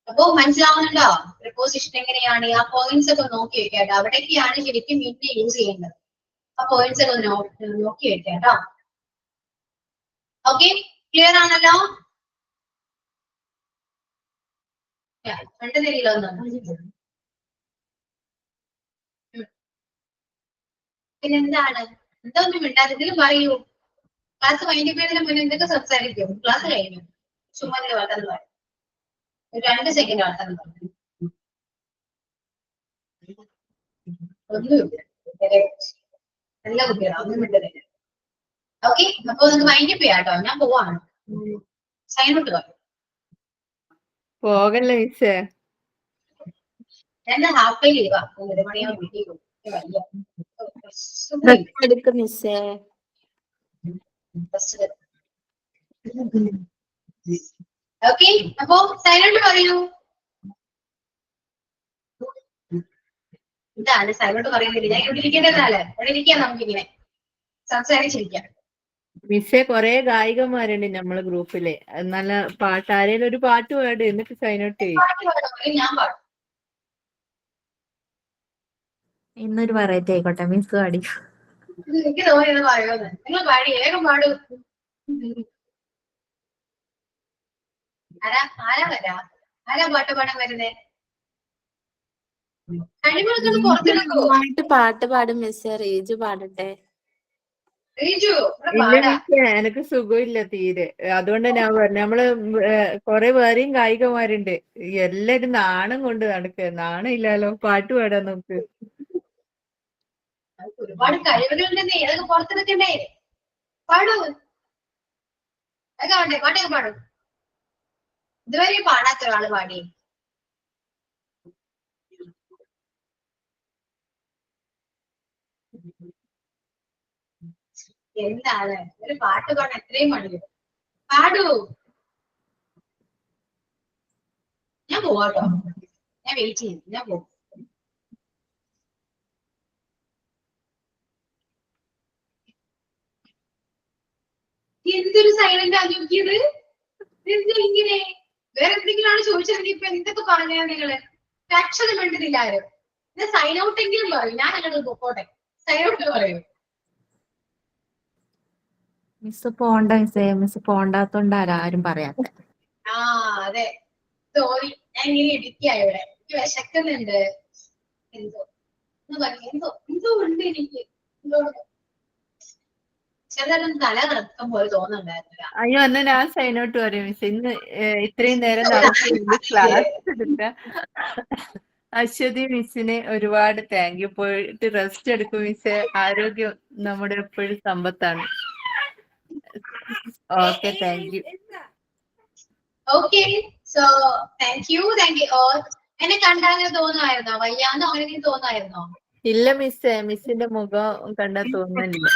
[SPEAKER 1] അപ്പൊ മനസ്സിലാവുന്നുണ്ടോ പ്രപ്പോസിഷൻ എങ്ങനെയാണ്? ആ പോയിന്റ്സ് ഒക്കെ നോക്കി വെക്കാട്ടോ. അവിടേക്കാണ് ശരിക്കും പിന്നെ യൂസ് ചെയ്യേണ്ടത്. ആ പോയിന്റ്സ് ഒക്കെ നോക്കി വെക്കാട്ടോ. ഓക്കെ, ക്ലിയർ ആണല്ലോ? കണ്ടതില്ലോ ഒന്നും. പിന്നെന്താണ്? എന്തൊന്നും മിണ്ടാതിലും പറയൂ. ക്ലാസ് വൈകിട്ടതിന് മുന്നേ എന്തൊക്കെ സംസാരിക്കും? ക്ലാസ് കഴിഞ്ഞു. ചുമ്മാ വളർന്നു പറയും. 2 സെക്കൻഡ് വളർന്നു പറയും. ഒന്നുമില്ല, നല്ല കുട്ടികളാ, ഒന്നും മിണ്ടുന്നില്ല. ഓക്കെ, അപ്പൊ നിങ്ങൾക്ക് വൈകിട്ട് ചെയ്യാട്ടോ. ഞാൻ പോവാണ്. സൈൻ ഔട്ട് പറയും.
[SPEAKER 6] പോകല്ലേ മിസ്സേ?
[SPEAKER 1] എന്റെ ഹാഫ് ഡേ ലീവാ. 1 മണിയാവും വീട്ടിൽ പോകും.
[SPEAKER 9] എടുക്കും മിസ്സേ.
[SPEAKER 1] ഓക്കെ, അപ്പൊ സൈൻ ഔട്ട് പറയൂ. ഇതാണ് സൈൻ ഔട്ട് പറയുന്നില്ല. ഞാൻ ഇവിടെ ഇരിക്കേണ്ടതല്ലേ? ഇവിടെ ഇരിക്കാം, നമുക്കിങ്ങനെ സംസാരിച്ചിരിക്കാം.
[SPEAKER 6] മിസ്സേ, കൊറേ ഗായികന്മാരുണ്ട് നമ്മളെ ഗ്രൂപ്പില്. നല്ല പാട്ട്, ആരേലും ഒരു പാട്ട് പാട്, എന്നിട്ട് സൈൻ ഔട്ട് ചെയ്യും.
[SPEAKER 1] ഞാൻ പാടും.
[SPEAKER 8] ഇന്നൊരു വെറൈറ്റി ആയിക്കോട്ടെ, മിസ് പാടി.
[SPEAKER 1] എനിക്ക് തോന്നിയത് പറയുമെന്ന്. നിങ്ങൾ പാടി, വേഗം പാടൂ. ആരാ വരാ? ആരാ പാട്ട് പാടാൻ വരുന്നേ? കഴിവുകളൊക്കെ പുറത്തിറക്കോ?
[SPEAKER 9] പാട്ട് പാടും മിസ്സേ. റീജു പാടട്ടെ.
[SPEAKER 1] റീജു
[SPEAKER 6] ഇല്ല മിസ്സേ, എനക്ക് സുഖമില്ല തീരെ. അതുകൊണ്ട് ഞാൻ പറഞ്ഞു, നമ്മള് കൊറേ വേറെയും ഗായികമാരുണ്ട്. എല്ലാരും നാണം കൊണ്ട് നടക്കുക. നാണം ഇല്ലാലോ, പാട്ട് പാടാൻ നോക്ക്.
[SPEAKER 1] ഒരുപാട് കഴിവുകളുണ്ടെന്നേ, അതൊക്കെ പുറത്തിറക്കണ്ടേ? പാടൂ, അതൊക്കെ ആവട്ടെ. പാട്ടൊക്കെ പാടും. ഇതുവരെ പാടാത്ത ഒരാള് പാടി. എന്താണ് ഒരു പാട്ട് പാടാൻ എത്രയും മടിയോ? പാടൂ. ഞാൻ പോവാട്ടോ, ഞാൻ വെയിറ്റ് ചെയ്യും. ഞാൻ പോകും. എന്തൊരു സൈലന്റ് ആ നോക്കിയത്? എന്താ ഇങ്ങനെ? വേറെ എന്തെങ്കിലും ആണ് ചോദിച്ചത്. ഇപ്പൊ എന്തൊക്കെ പറഞ്ഞാ നിങ്ങള്? അക്ഷരം വേണ്ടതില്ല ആരും. സൈൻ ഔട്ട് എങ്കിലും പറയും. ഞാൻ അങ്ങനെ പൊക്കോട്ടെ. സൈൻ ഔട്ട് പറയൂ.
[SPEAKER 8] മിസ് പോണ്ട മിസ്സേ. മിസ് പോണ്ടാത്തോണ്ട് ആരും പറയാത്ത.
[SPEAKER 1] ആ അതെ സോറി, ഞാൻ ഇങ്ങനെ ഇരിക്കുക ഇവിടെ, എനിക്ക് വിശക്കുന്നുണ്ട്. എന്തോ എന്തോ ഉണ്ട് എനിക്ക്, എന്തോ ചെറുതായിട്ടും തല കറക്കം പോലെ തോന്നുന്നുണ്ടായിരുന്നില്ല.
[SPEAKER 6] അയ്യോ എന്നാ ഞാൻ സൈൻ ഔട്ട് പറയും മിസ്. ഇന്ന് ഇത്രയും നേരം നമുക്ക് ക്ലാസ് എടുത്ത അശ്വതി മിസ്സിന് ഒരുപാട് താങ്ക് യു. പോയിട്ട് റെസ്റ്റ് എടുക്കും മിസ്. ആരോഗ്യം നമ്മുടെ എപ്പോഴും സമ്പത്താണ്. Okay, thank you.
[SPEAKER 1] Okay, so thank you all. എന്നെ കണ്ടാൽ തോന്നുമായിരുന്നോ വയ്യാന്നോ അങ്ങനെ എന്തെങ്കിലും തോന്നുമായിരുന്നോ?
[SPEAKER 6] ഇല്ല മിസ്സേ, മിസ്സിന്റെ മുഖം കണ്ടാ തോന്നുന്നില്ല.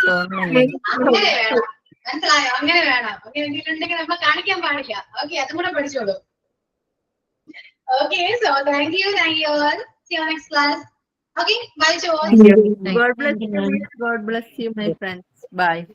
[SPEAKER 1] അങ്ങനെ വേണം, മനസ്സിലായോ? അങ്ങനെ വേണം. അങ്ങനെ എന്തെങ്കിലും ഉണ്ടെങ്കിൽ നമ്മൾ കാണിക്കാൻ പാടില്ല. ഓക്കെ, അതും കൂടെ പഠിച്ചോളൂ. Okay, so thank you all. See you next class. Okay, bye to all.
[SPEAKER 6] God bless you, miss. God bless you, my friends. Bye.